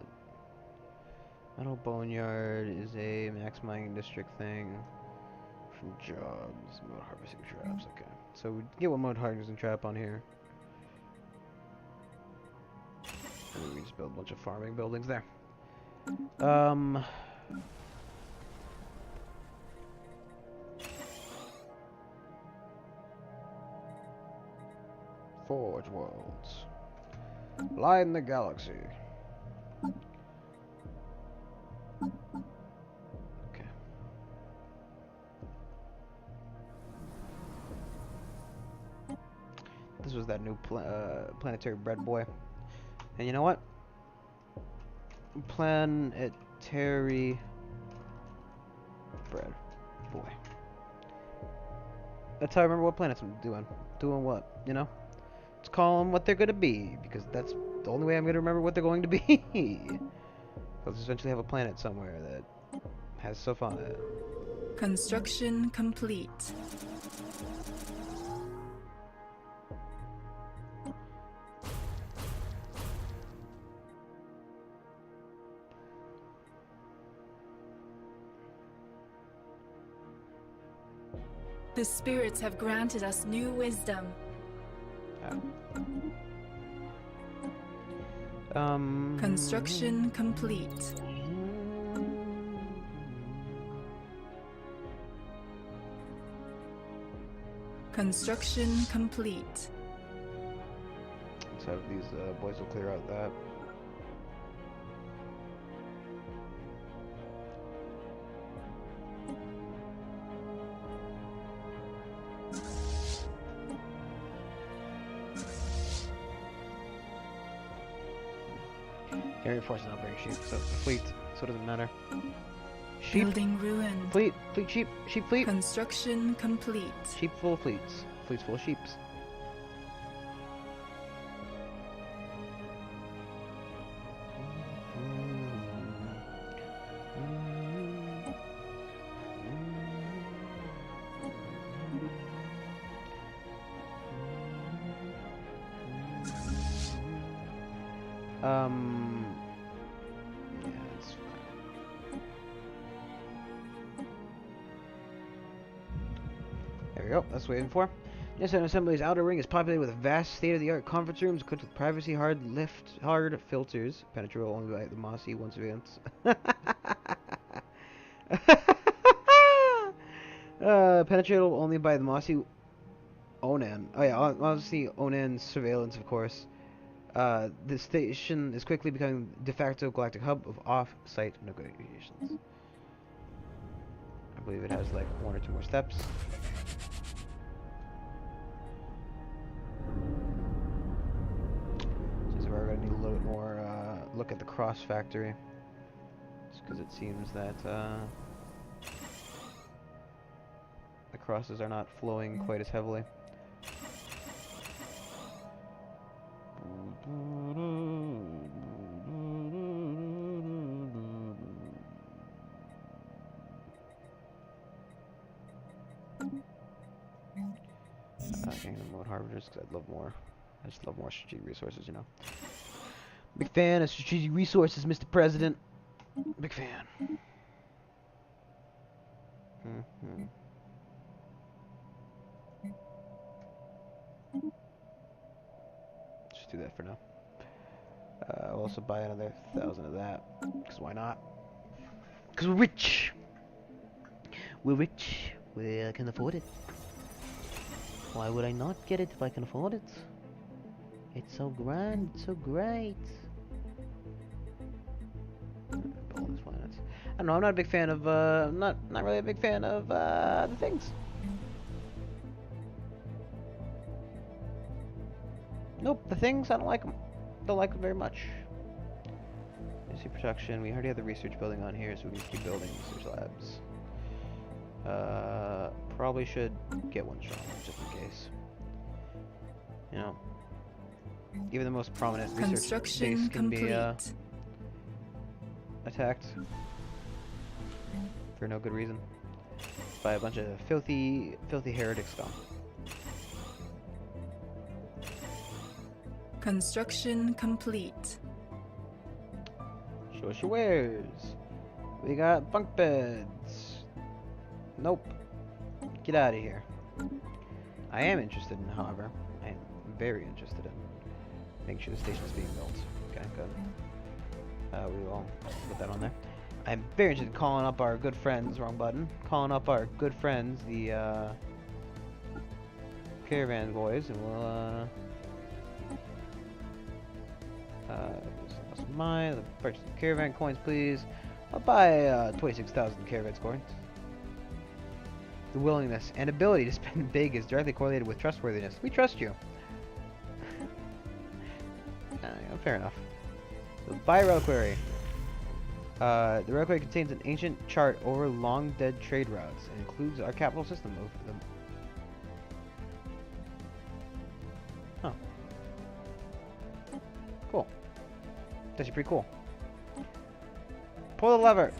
Metal Boneyard is a max mining district thing from jobs. Mode harvesting traps. Okay, so we get one mode harvesting trap on here, and then we just build a bunch of farming buildings there. Forge Worlds. Light in the galaxy. Okay. This was that new planetary bread boy. And you know what? Planetary bread boy. That's how I remember what planets I'm doing. Doing what, you know? Let's call them what they're going to be, because that's the only way I'm going to remember what they're going to be. Let's eventually have a planet somewhere that Has so far. Construction complete. The spirits have granted us new wisdom. Construction complete. Construction complete. Let's have these boys will clear out that. Area force is not very cheap, so the fleet, so it doesn't matter. Sheep. Building ruined. Fleet, sheep fleet. Construction complete. Sheep full of fleets. Fleets full of sheeps. Yeah, it's fine. There we go. That's what we're waiting for. This assembly's outer ring is populated with vast state-of-the-art conference rooms equipped with privacy hard filters, penetrable only by the Mossy one surveillance. Penetrable only by the Mossy Onan. Oh yeah, obviously Onan surveillance, of course. The station is quickly becoming de facto galactic hub of off-site negotiations. I believe it has like 1 or 2 more steps. So we're going to need a little bit more look at the cross factory. Just because it seems that the crosses are not flowing quite as heavily. Kingdom Mode Harbingers, because I'd love more. I just love more strategic resources, you know. Big fan of strategic resources, Mr. President. Big fan. Just do that for now. I'll also buy another 1,000 of that, because why not? Because we're rich. We're rich. We can afford it. Why would I not get it if I can afford it? It's so grand, it's so great. Bonus planets. I don't know, I'm not a big fan of, not really a big fan of, the things. Nope, the things, I don't like them. Don't like them very much. Energy production, we already have the research building on here, so we can keep building research labs. Probably should get one strong, just in case. You know, even the most prominent research base can be attacked for no good reason by a bunch of filthy heretic scum. Construction complete. Show us your wares. We got bunk beds. Nope. Get out of here. I am interested in, however, I am very interested in making sure the station is being built. Okay, good. We will put that on there. I'm very interested in calling up our good friends, wrong button, calling up our good friends, the caravan boys, and we'll that's mine. Purchase some caravan coins, please. I'll buy 26,000 caravan coins. The willingness and ability to spend big is directly correlated with trustworthiness. We trust you. Fair enough. So buy reliquary. The reliquary contains an ancient chart over long dead trade routes and includes our capital system of them. Huh. Cool. That's pretty cool. Pull the lever.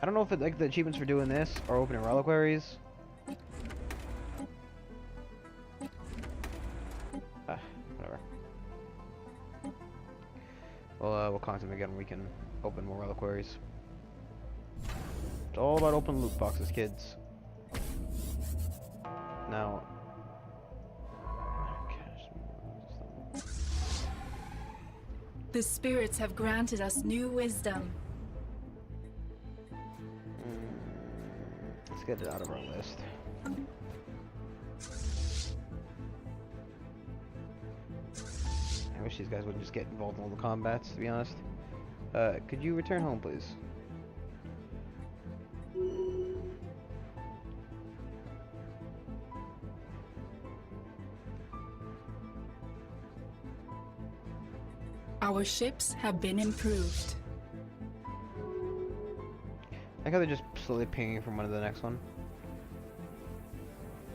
don't know if it, like the achievements for doing this are opening reliquaries. Whatever. We'll contact them again when we can open more reliquaries. It's all about open loot boxes, kids. Now. The spirits have granted us new wisdom. Let's get it out of our list. I wish these guys wouldn't just get involved in all the combats, to be honest. Could you return home, please? Our ships have been improved. I like how they're just slowly pinging from one to the next one.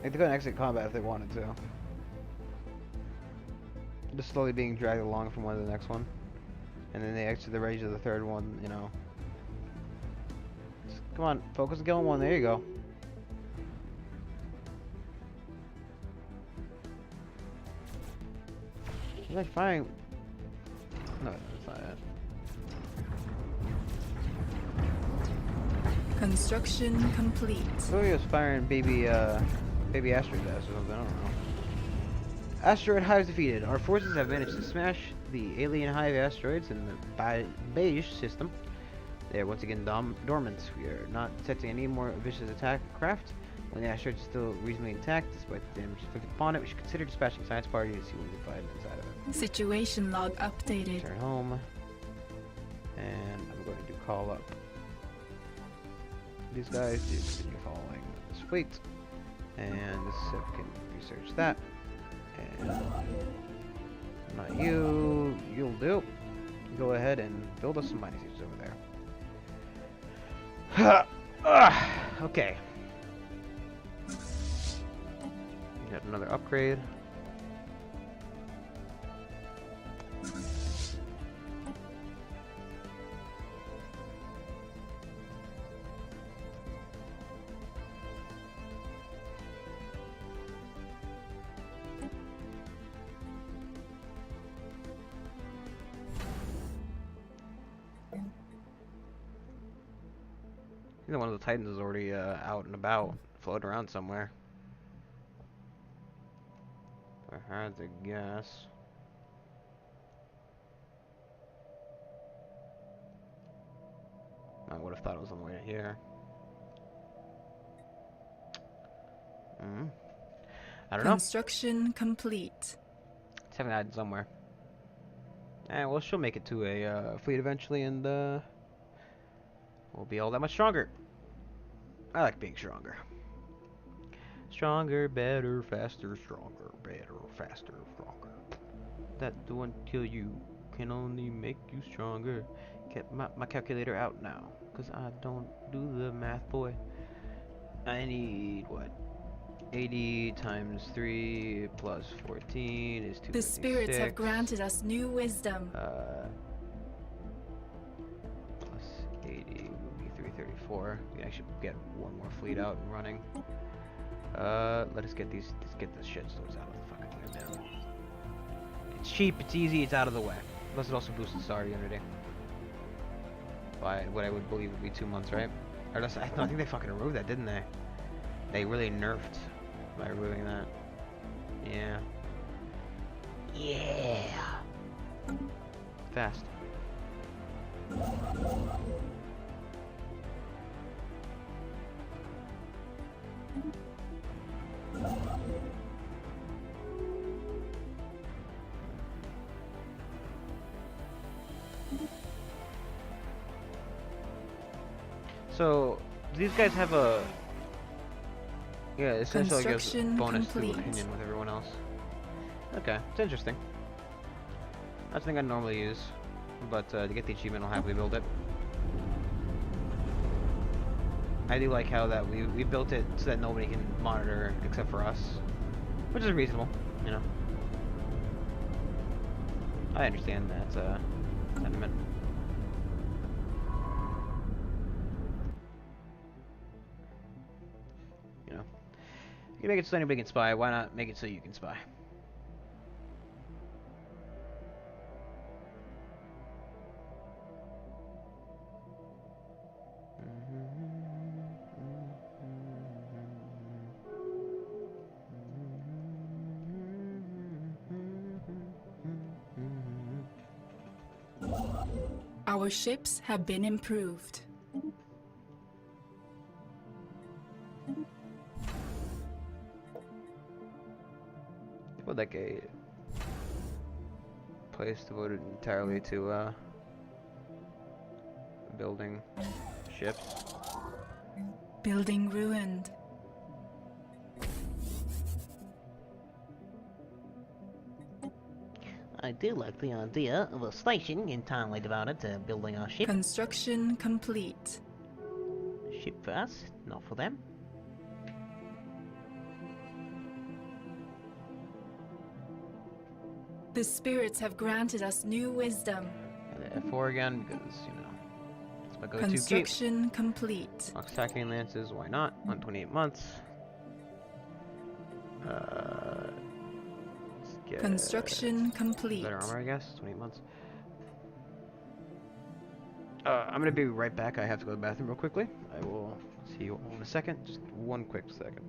Like they couldn't exit combat if they wanted to. Just slowly being dragged along from one to the next one. And then they exit the rage of the third one, you know. Just, come on, focus on killing one, there you go. He's like firing. No, that's not it. Construction complete. Oh, he was firing baby asteroid dust or something, I don't know. Asteroid hives defeated. Our forces have managed to smash the alien hive asteroids in the beige system. They are once again dormant. We are not detecting any more vicious attack craft. When the asteroid is still reasonably intact, despite the damage inflicted upon it, we should consider dispatching a science party to see what we can find inside of it. Situation log updated. Return home. And I'm going to call up these guys to continue following this fleet. And this ship can research that. And not you, you'll do. Go ahead and build us some mining stations over there. Okay. Got another upgrade. I think one of the Titans is already out and about, floating around somewhere. I had to guess. I would have thought it was on the way to here. I don't know. Construction complete. It's having that somewhere. Well, she'll make it to a fleet eventually, and we'll be all that much stronger. I like being stronger. Stronger, better, faster, stronger, better, faster, stronger. That do until you can only make you stronger. Get my calculator out now, cause I don't do the math, boy. I need what? 80 times 3 plus 14 is 256. The spirits have granted us new wisdom. Plus 80 would be 334. We actually get one more fleet out and running. Let us get these. Let's get the shit stores out of the fucking way, man. It's cheap. It's easy. It's out of the way. Plus, it also boosts the star unity by what I would believe would be 2 months, right? Or no, I think they fucking removed that, didn't they? They really nerfed by removing that. Yeah. Yeah. Fast. So, do these guys have a... Yeah, essentially like a bonus to opinion with everyone else. Okay, it's interesting. That's something I normally use, but to get the achievement I'll happily build it. I do like how that we built it so that nobody can monitor except for us, which is reasonable, you know. I understand that sentiment. You know, you can make it so anybody can spy. Why not make it so you can spy? Our ships have been improved. Well, like a place devoted entirely to building ships. Building ruined. I do like the idea of a station entirely devoted to building our ship. Construction complete. Ship for us, not for them. The spirits have granted us new wisdom. F4 again because it's my go-to key. Construction complete. Box attacking lances, why not? On 28 months. Let's get Construction complete. better armor, I guess. 28 months. I'm gonna be right back. I have to go to the bathroom real quickly. I will see you all in a second. Just one quick second.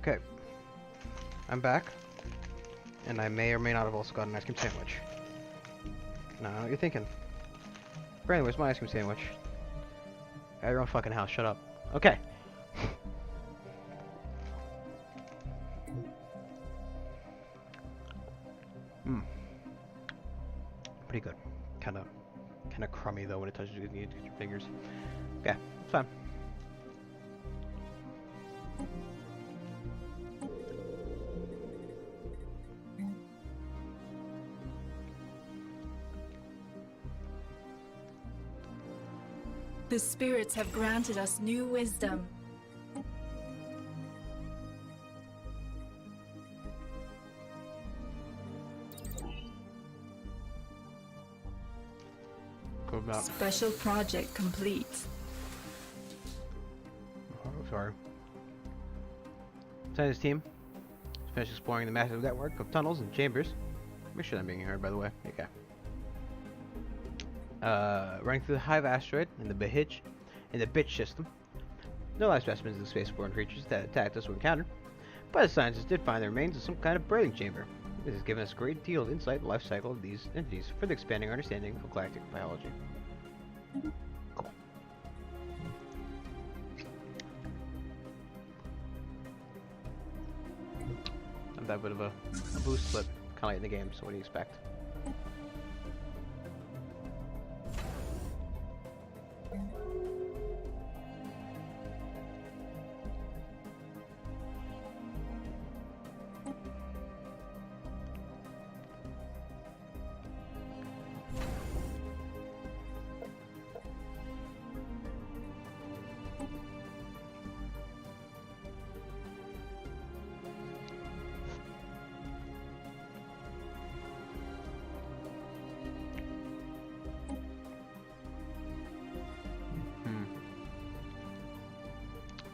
Okay. I'm back. And I may or may not have also got an ice cream sandwich. Now, I know what you're thinking. Brandon, where's my ice cream sandwich? At your own fucking house, shut up. Okay. Mmm. Pretty good. Kinda crummy though when it touches your fingers. Okay, it's fine. The spirits have granted us new wisdom. Go about. Special project complete. Oh, sorry. Science team. Finish exploring the massive network of tunnels and chambers. Make sure I'm being heard, by the way. Okay. Running through the Hive asteroid in the Bitch system. No live specimens of the spaceborne creatures that attacked us were encountered, but the scientists did find the remains of some kind of breathing chamber. This has given us a great deal of insight in the life cycle of these entities, further expanding our understanding of galactic biology. Cool. I'm that bit of a boost slip, kind of late in the game, so what do you expect?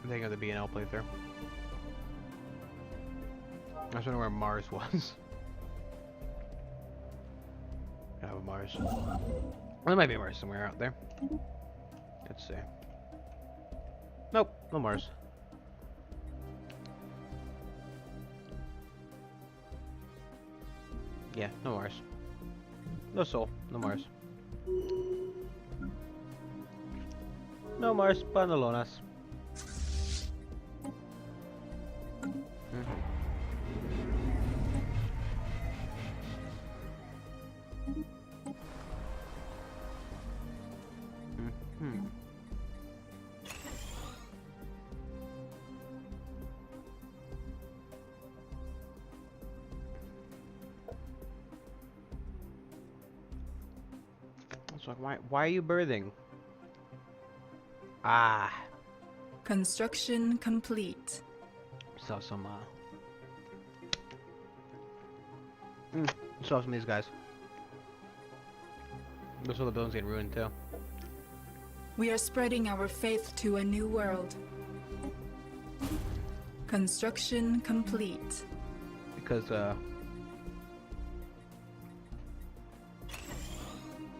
I'm thinking of the B&L playthrough. I was wondering where Mars was. Oh, Mars. Well, there might be Mars somewhere out there. Let's see. Nope, no Mars. Yeah, no Mars. No Sol, no Mars. No Mars, Panolonas. So why are you birthing? Ah. Construction complete. Saw some saw some of these guys. Those are the buildings getting ruined too. We are spreading our faith to a new world. Construction complete. Because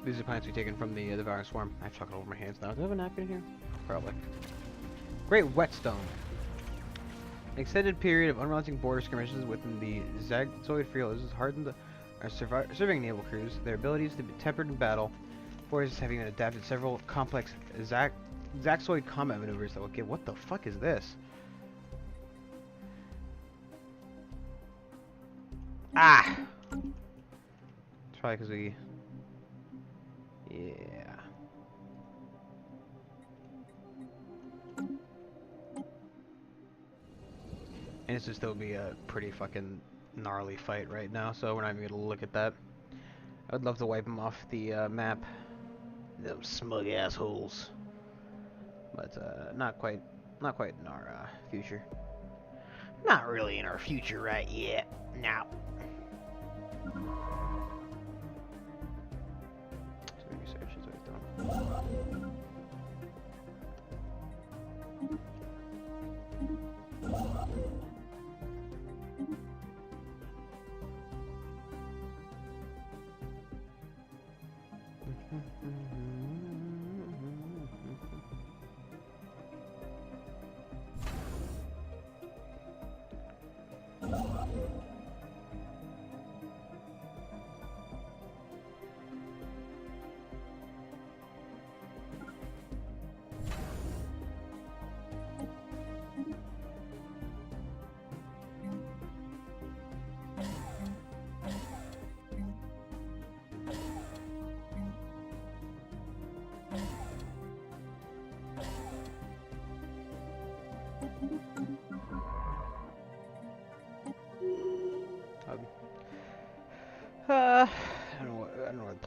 these are plants we taken from the Devouring Swarm. I have chocolate all over my hands now. Do I have a napkin here? Probably. Great Whetstone. An extended period of unrelenting border skirmishes within the Zaxoid fields has hardened our serving naval crews. Their abilities to be tempered in battle. Forces have even adapted several complex Zaxoid combat maneuvers that will give. What the fuck is this? Ah! It's probably because we. Yeah. And this would still be a pretty fucking gnarly fight right now, so we're not even gonna look at that. I would love to wipe them off the map. Those smug assholes. But not quite in our future. Not really in our future right yet. Now.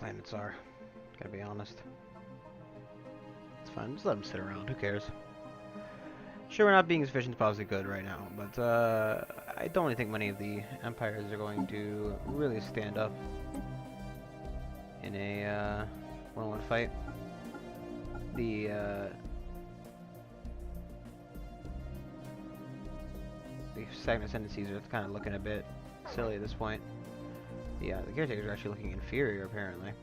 planets are. Gotta be honest. It's fine. Just let them sit around. Who cares? Sure, we're not being sufficient is probably good right now, but I don't really think many of the empires are going to really stand up in a one-on-one fight. The second ascendancies are kind of looking a bit silly at this point. Yeah, the caretakers are actually looking inferior apparently.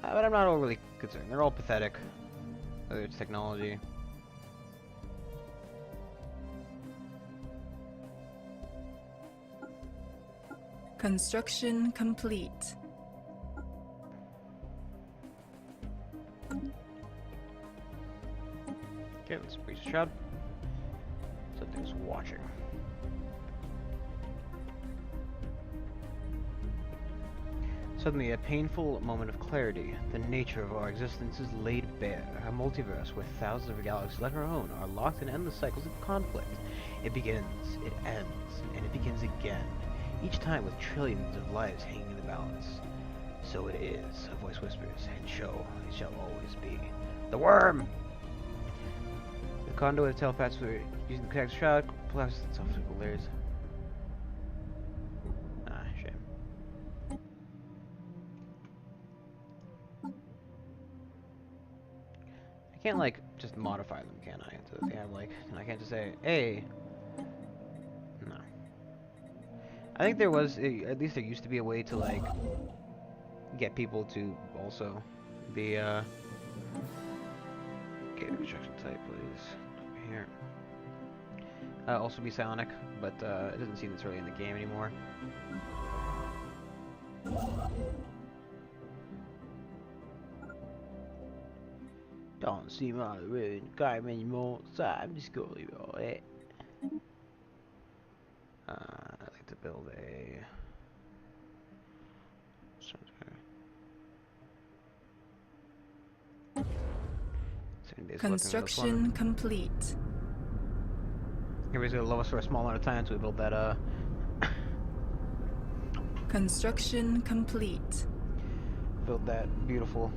But I'm not overly concerned. They're all pathetic, whether it's technology. Construction complete. Okay, let's breach the shroud. Something's watching. Suddenly, a painful moment of clarity. The nature of our existence is laid bare. A multiverse where thousands of galaxies like our own are locked in endless cycles of conflict. It begins, it ends, and it begins again, each time with trillions of lives hanging in the balance. So it is, a voice whispers, and it shall always be. The worm! The conduit of telepaths were using the connected shroud, plus its optical layers. Ah, shame. I can't, like, just modify them, can I? So they have, like, I can't just say, hey. No. I think there was, at least there used to be a way to, like, get people to also be, okay, construction type, please. Over here. Also be psionic, but, it doesn't seem it's really in the game anymore. Don't seem like really in the game anymore, so I'm just gonna leave it all that. I'd like to build a... Construction complete. Everybody's gonna love us for a small amount of time, so we built that, Construction complete. built that beautiful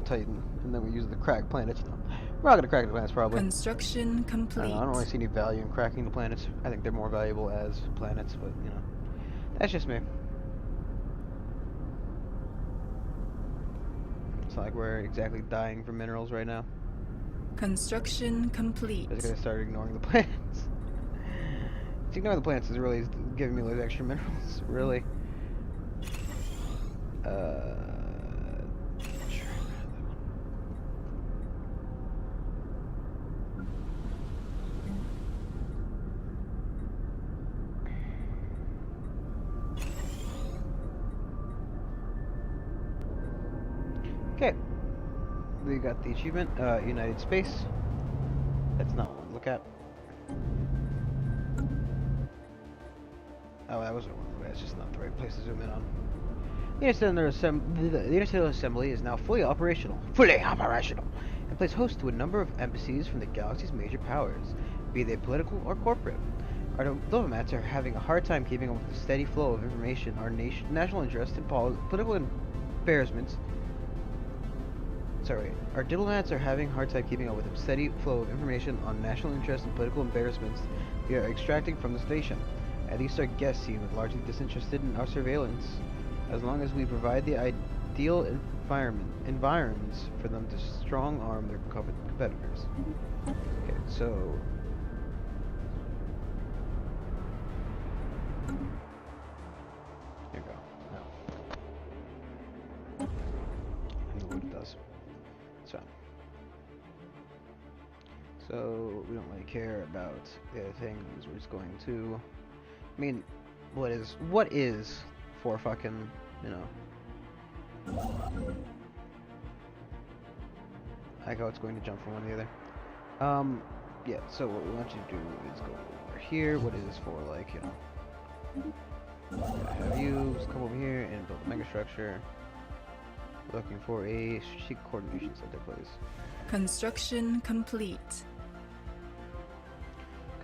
Titan, and then we use the cracked planets. No, we're not gonna crack the planets, probably. Construction complete. I don't really see any value in cracking the planets. I think they're more valuable as planets, but, you know, that's just me. It's not like we're exactly dying for minerals right now. Construction complete. I'm just gonna start ignoring the planets. Just ignoring the planets is really giving me those extra minerals, really. Okay, we got the achievement, United Space. That's not what we look at. Oh, that was that's just not the right place to zoom in on. The Interstellar Assembly is now fully operational. And plays host to a number of embassies from the galaxy's major powers, be they political or corporate. Our diplomats are having a hard time keeping up with the steady flow of information. Our national interest in political embarrassments. Our diplomats are having a hard time keeping up with the steady flow of information on national interest and political embarrassments we are extracting from the station. At least our guests seem largely disinterested in our surveillance, as long as we provide the ideal environments for them to strong-arm their competitors. Okay, so... There you go. Now. I know what it does. So we don't really care about the other things. We're just going to, I mean, what is for fucking, you know, I like how it's going to jump from one to the other. Yeah, so what we want you to do is go over here. What is this for, like, you know, have you just come over here and build a mega structure. Looking for a strategic coordination center, please. Construction complete.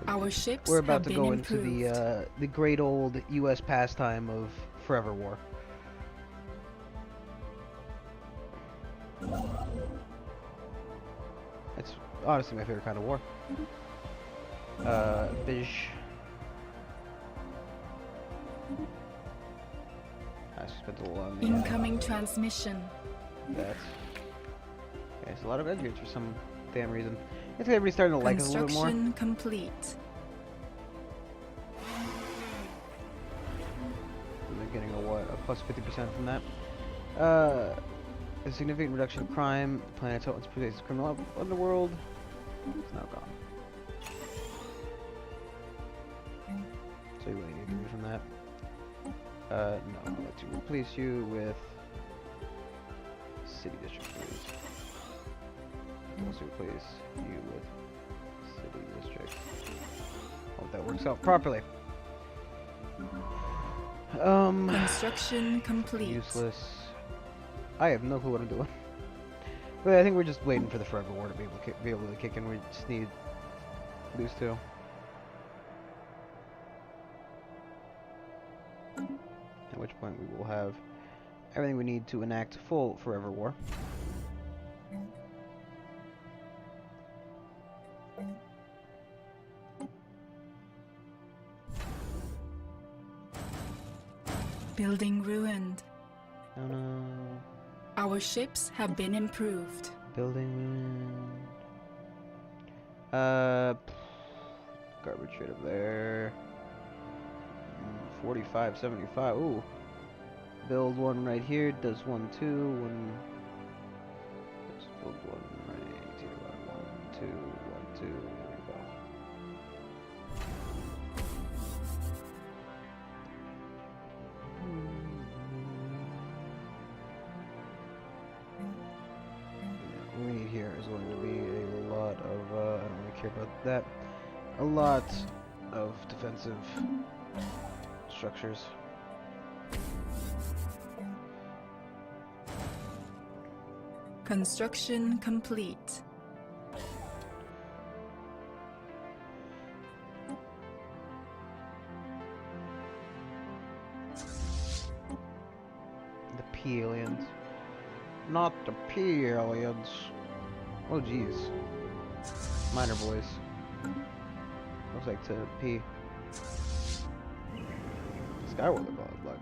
Our ships We're about have to been go improved. into the great old U.S. pastime of forever war. It's honestly my favorite kind of war. Bish. I spent a lot on the Incoming transmission. that. There's a lot of upgrades for some damn reason. I think everybody's starting to like us a little bit more. Construction complete. They're getting a what? A plus 50% from that. A significant reduction in crime. The planet's once pervasive criminal underworld. It's now gone. So you really need to move from that. No, I'll let you replace you with city district, please. Also replace you with city district. Hope that works out properly. Construction complete. Useless. I have no clue what I'm doing. But I think we're just waiting for the forever war to be able to kick in. We just need these two. At which point we will have everything we need to enact full forever war. Building ruined. Oh no. Our ships have been improved. Building ruined. Garbage right up there. 45, 75. Ooh. Build one right here. Does one too. One. Let's build one right here. One, two, one, two. There we go. What we need here is going to be a lot of, I don't really care about that, a lot of defensive structures. Construction complete. The P-aliens. Not the P-aliens. Oh jeez. Minor boys. Looks like to P. Skyward blocking though.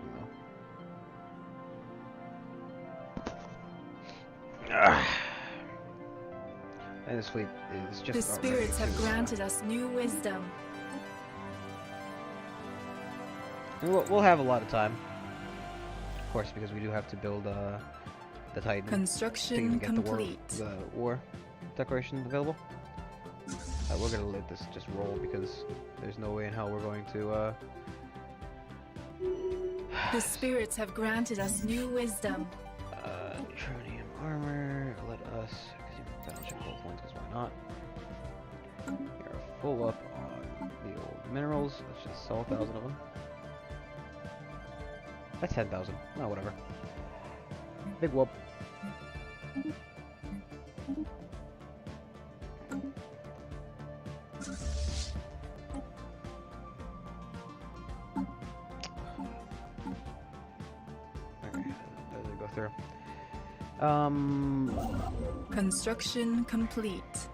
And this fleet is just. The spirits have granted us new wisdom. We'll have a lot of time. Of course, because we do have to build the Titan. To Construction even get complete. the war decoration available. We're gonna let this just roll because there's no way in hell we're going to. The spirits have granted us new wisdom. Tronium armor. Let us. Because you balance your hull points. Because why not? You're full up on the old minerals. Let's just sell 1,000 of them. That's 10,000. Oh, whatever. Big whoop. Okay, does it go through? Construction complete.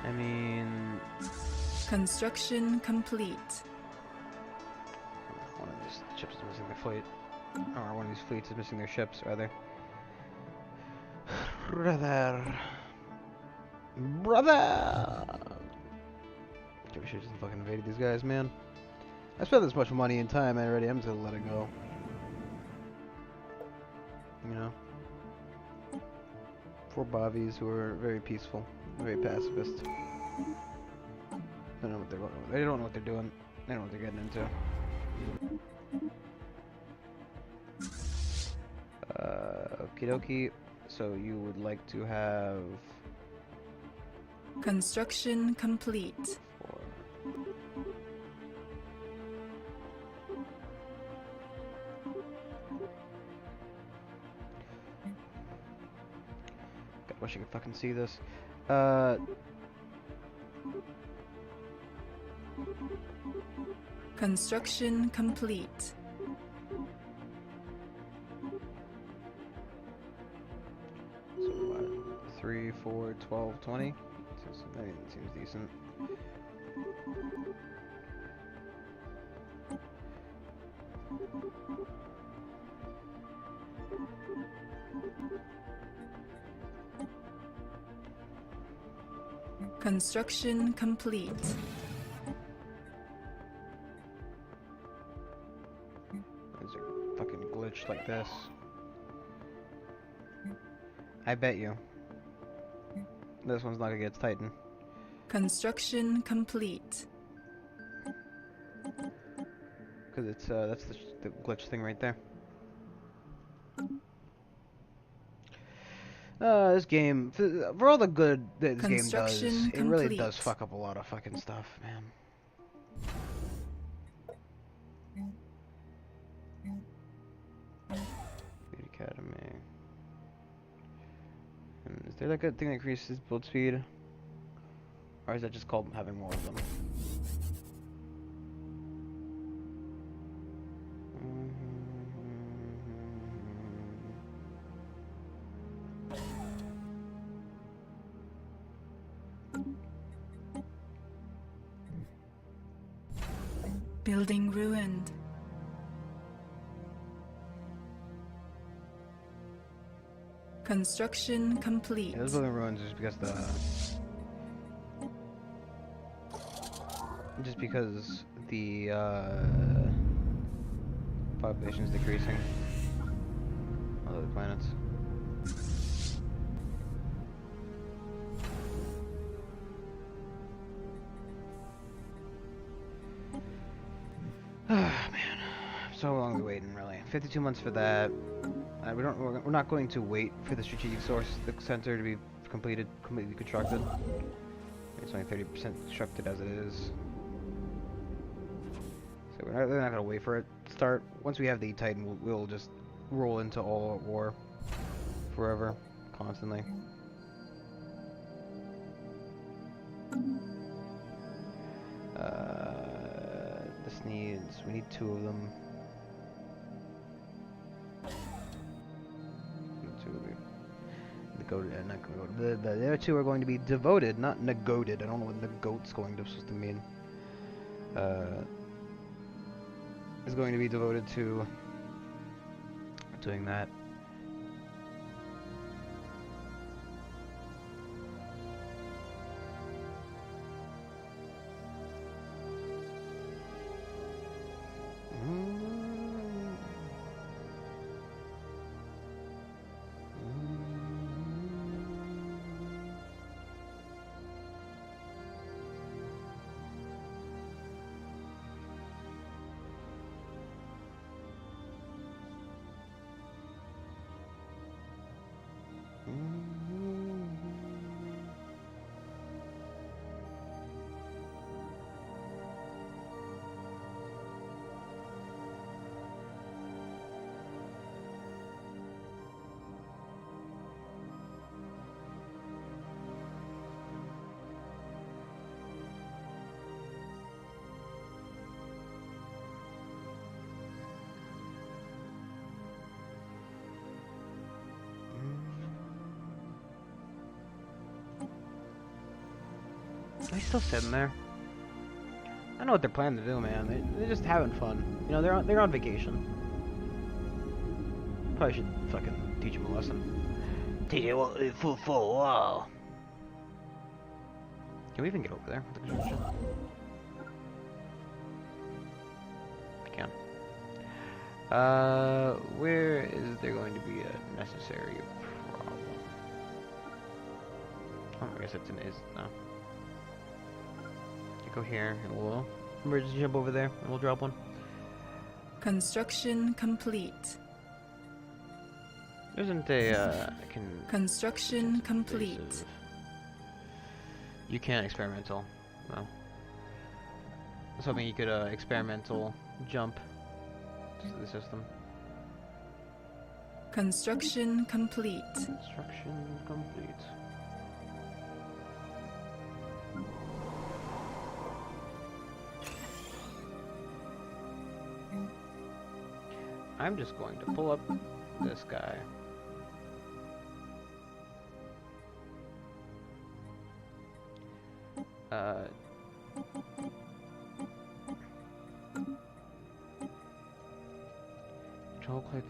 I mean, Construction complete. one of these ships is missing their fleet. Or one of these fleets is missing their ships, rather. Brother! We should have just fucking invaded these guys, man. I spent this much money and time already, I'm just gonna let it go. You know? For Bavis who are very peaceful, very pacifist. They don't know what they're going. They don't know what they're doing. They don't know what they're getting into. Okie dokie. So you would like to have Construction complete. 4. God, wish I could fucking see this. Construction complete. So what? 3, 4, 12, 20? That seems decent. Construction complete. Is it fucking glitched like this? I bet you. This one's not gonna get its Titan. Construction complete. Because it's, that's the glitch thing right there. This game, for all the good that this game does, it really does fuck up a lot of fucking stuff, man. Speed Academy. And is there like a thing that increases build speed? Or is that just called having more of them? Building ruined. Construction complete. Yeah, this building ruins just because the population is decreasing on other planets. Man, so long we waiting, really. 52 months for that. We're not going to wait for the strategic source, the center, to be completely constructed. It's only 30% constructed as it is. So we're not gonna wait for it to start. Once we have the Titan, we'll just roll into all war forever, constantly. We need 2 of them. The other 2 are going to be devoted, not negoted. I don't know what negote's supposed to mean. Is going to be devoted to doing that. Are they still sitting there? I know what they're planning to do, man. They're just having fun. You know, they're on vacation. Probably should fucking teach them a lesson. Teach you what for a while. Can we even get over there with the construction? I can. Where is there going to be a necessary problem? Oh, I guess it's an is no. Go here, and we'll emergency jump over there, and we'll drop one. Construction complete. There isn't a, Construction complete. You can't experimental. No. I was hoping you could, experimental jump to the system. Construction complete. Construction complete. I'm just going to pull up this guy. Control click.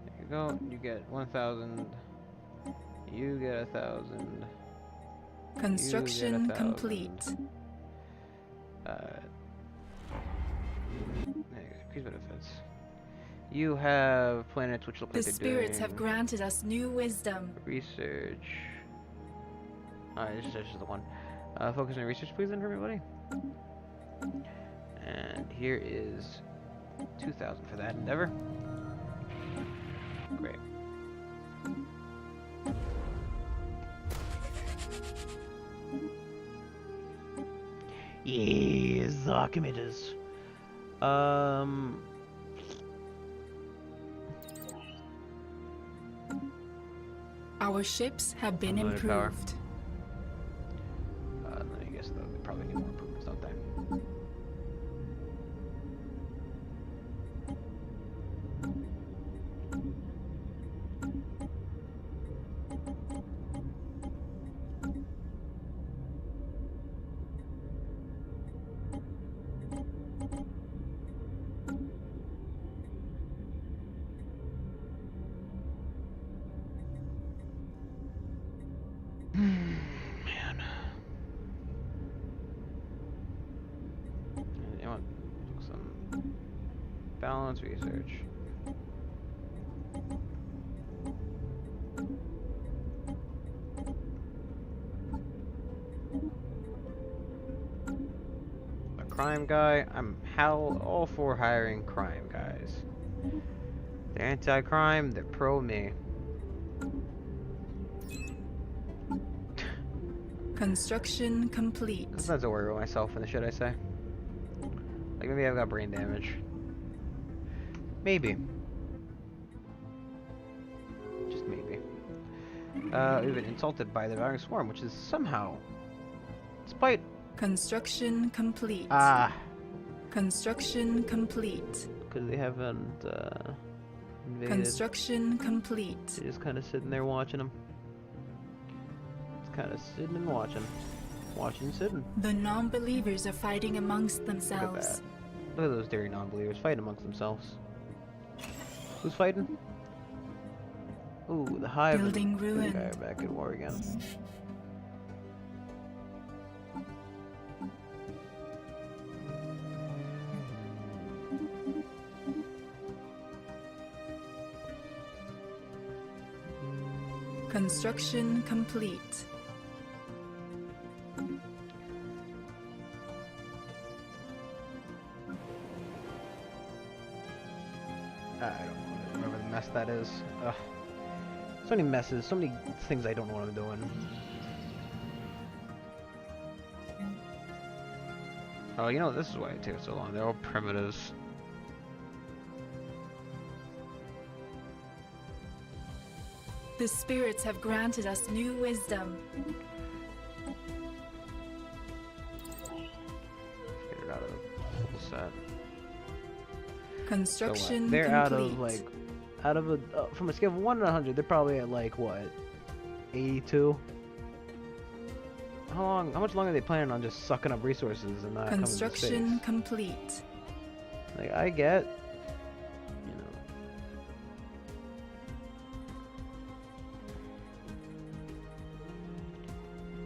There you go. You get 1,000. You get 1,000. Construction complete. Increase benefits. You have planets which look The like they're spirits doing have granted us new wisdom. research. Alright, this is the one. Focus on research, please, then, for everybody. And here is 2,000 for that endeavor. Great. Yes, Archimedes. Our ships have been Unlimited power. improved. I guess they probably need more improvements, don't they? Man. You want some balance research. A crime guy? I'm all for hiring crime guys. They're anti-crime, they're pro-me. Construction complete. Sometimes I worry about myself in the shit I say. Like maybe I've got brain damage. Maybe. Just maybe. We've been insulted by the Devouring Swarm, which is somehow, despite... Construction complete. Construction complete. Because they haven't, invaded. Construction complete. They're just kind of sitting there watching them. Kind of sitting and watching. Watching and sitting. The non-believers are fighting amongst Look at themselves. that. Look at those dirty non-believers fighting amongst themselves. Who's fighting? Ooh, the Hive. Building ruin. Guy are back at war again. Construction complete. I don't remember the mess that is. Ugh. So many messes, so many things I don't know what I'm doing. Oh, you know, this is why it takes so long. They're all primitives. The spirits have granted us new wisdom. Get it out of the full set. Construction They're complete. out of a from a scale of 1 to 100, they're probably at like what, 82. How much longer are they planning on just sucking up resources and not coming to Construction space? complete. Like I get, you know.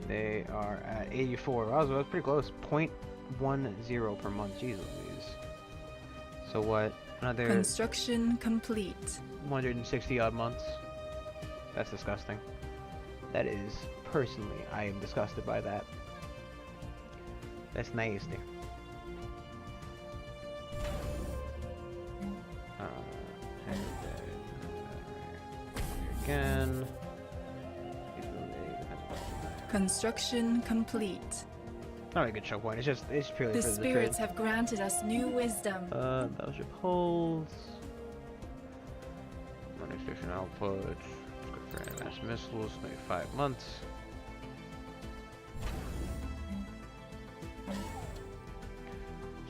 They are at 84. Wow, that was pretty close. 0.10 per month. Jesus, Louise. So what? Another Construction complete. 160 odd months. That's disgusting. That is, personally, I am disgusted by that. That's nasty. And then, again. Construction complete. Not a good choke point. It's purely The for the spirits trade. have granted us new wisdom. Battleship holds. Money station output. Good for mass missiles. Maybe 5 months.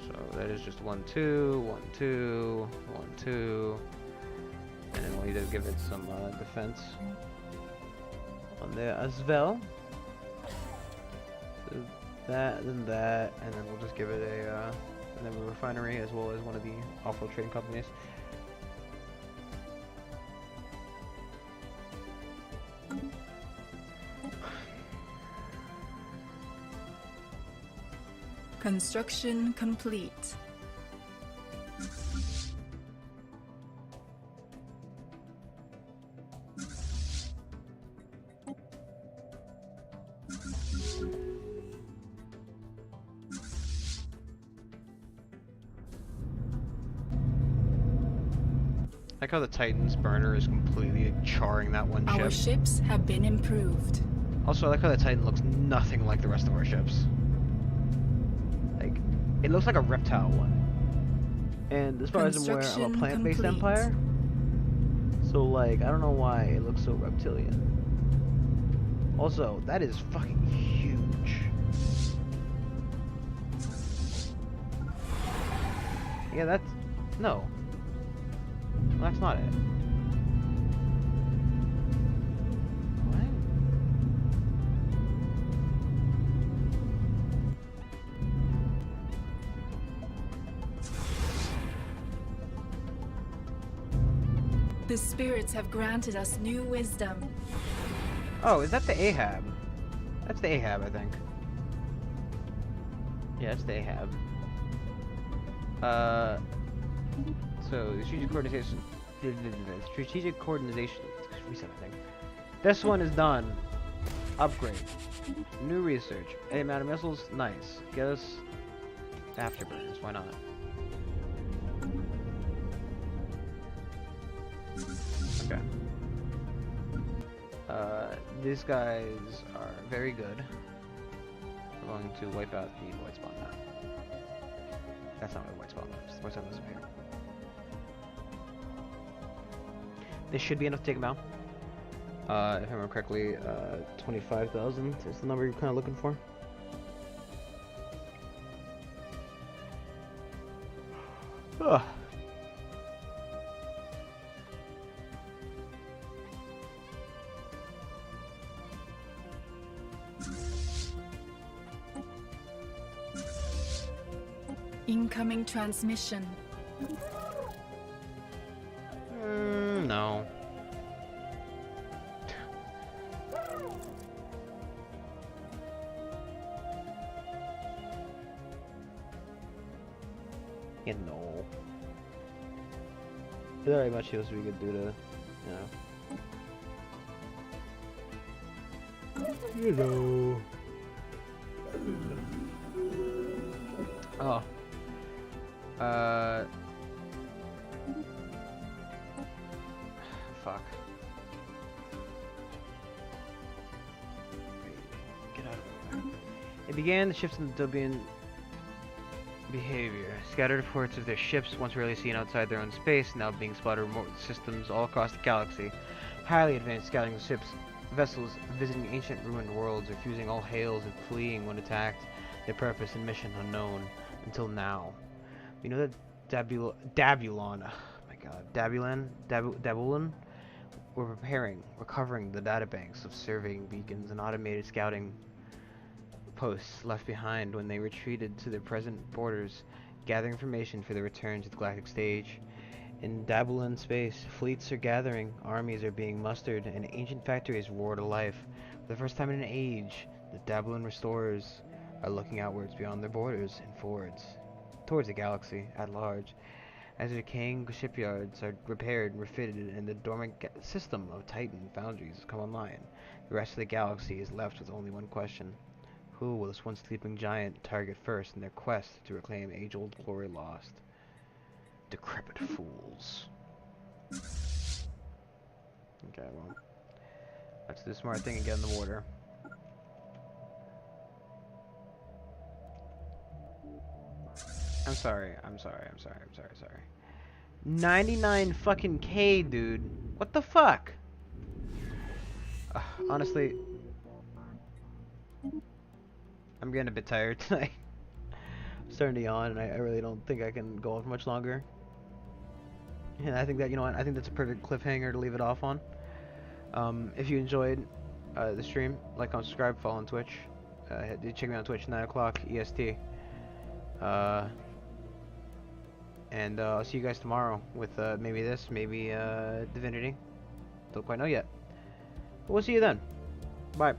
So that is just 1, 2, 1, 2, 1, 2, and then we'll need to give it some defense on there as well. So that, and then we'll just give it a refinery as well as one of the off-road trading companies. Construction complete. I like how the Titan's burner is completely charring that one Our ship. ships have been improved. Also, I like how the Titan looks nothing like the rest of our ships. Like, it looks like a reptile one. And as far as I'm aware, I'm a plant-based empire. So, like, I don't know why it looks so reptilian. Also, that is fucking huge. Yeah, that's... No. Well, that's not it. What? The spirits have granted us new wisdom. Oh, is that the Ahab? That's the Ahab, I think. Yeah, it's the Ahab. So the strategic coordination. Reset, I think. This one is done. Upgrade. New research. A amount of missiles. Nice. Get us afterburners. Why not? Okay. These guys are very good. We're going to wipe out the white spawn now. That's not what white spawn is. White spawn is here. This should be enough to take them out. If I remember correctly, 25,000 is the number you're kind of looking for. Ugh. Incoming transmission. No. Yeah, no. Is there very much else we could do to, you know. Oh. Fuck. Get out of the way. It began the shifts in the Dubian behavior. Scattered reports of their ships, once rarely seen outside their own space, now being spotted remote systems all across the galaxy. Highly advanced scouting ships, vessels visiting ancient ruined worlds, refusing all hails and fleeing when attacked. Their purpose and mission unknown until now. We know that Dabulon, oh my god, Dabulon, were recovering the databanks of surveying beacons and automated scouting posts left behind when they retreated to their present borders, gathering information for their return to the galactic stage. In Dabulon space, fleets are gathering, armies are being mustered, and ancient factories roar to life. For the first time in an age, the Dabulon restorers are looking outwards beyond their borders and forwards, towards the galaxy at large. As the decaying shipyards are repaired and refitted and the dormant system of Titan foundries come online, the rest of the galaxy is left with only one question. Who will this once sleeping giant target first in their quest to reclaim age-old glory lost? Decrepit fools. Okay, well, let's do the smart thing and get in the water. I'm sorry. 99 fucking K, dude. What the fuck? Honestly, I'm getting a bit tired tonight. I'm starting to yawn, and I really don't think I can go off much longer. And I think that, you know what, I think that's a perfect cliffhanger to leave it off on. If you enjoyed the stream, like, comment, subscribe, follow on Twitch. Check me out on Twitch, 9 o'clock EST. And I'll see you guys tomorrow with maybe this, maybe Divinity. Don't quite know yet. But we'll see you then. Bye.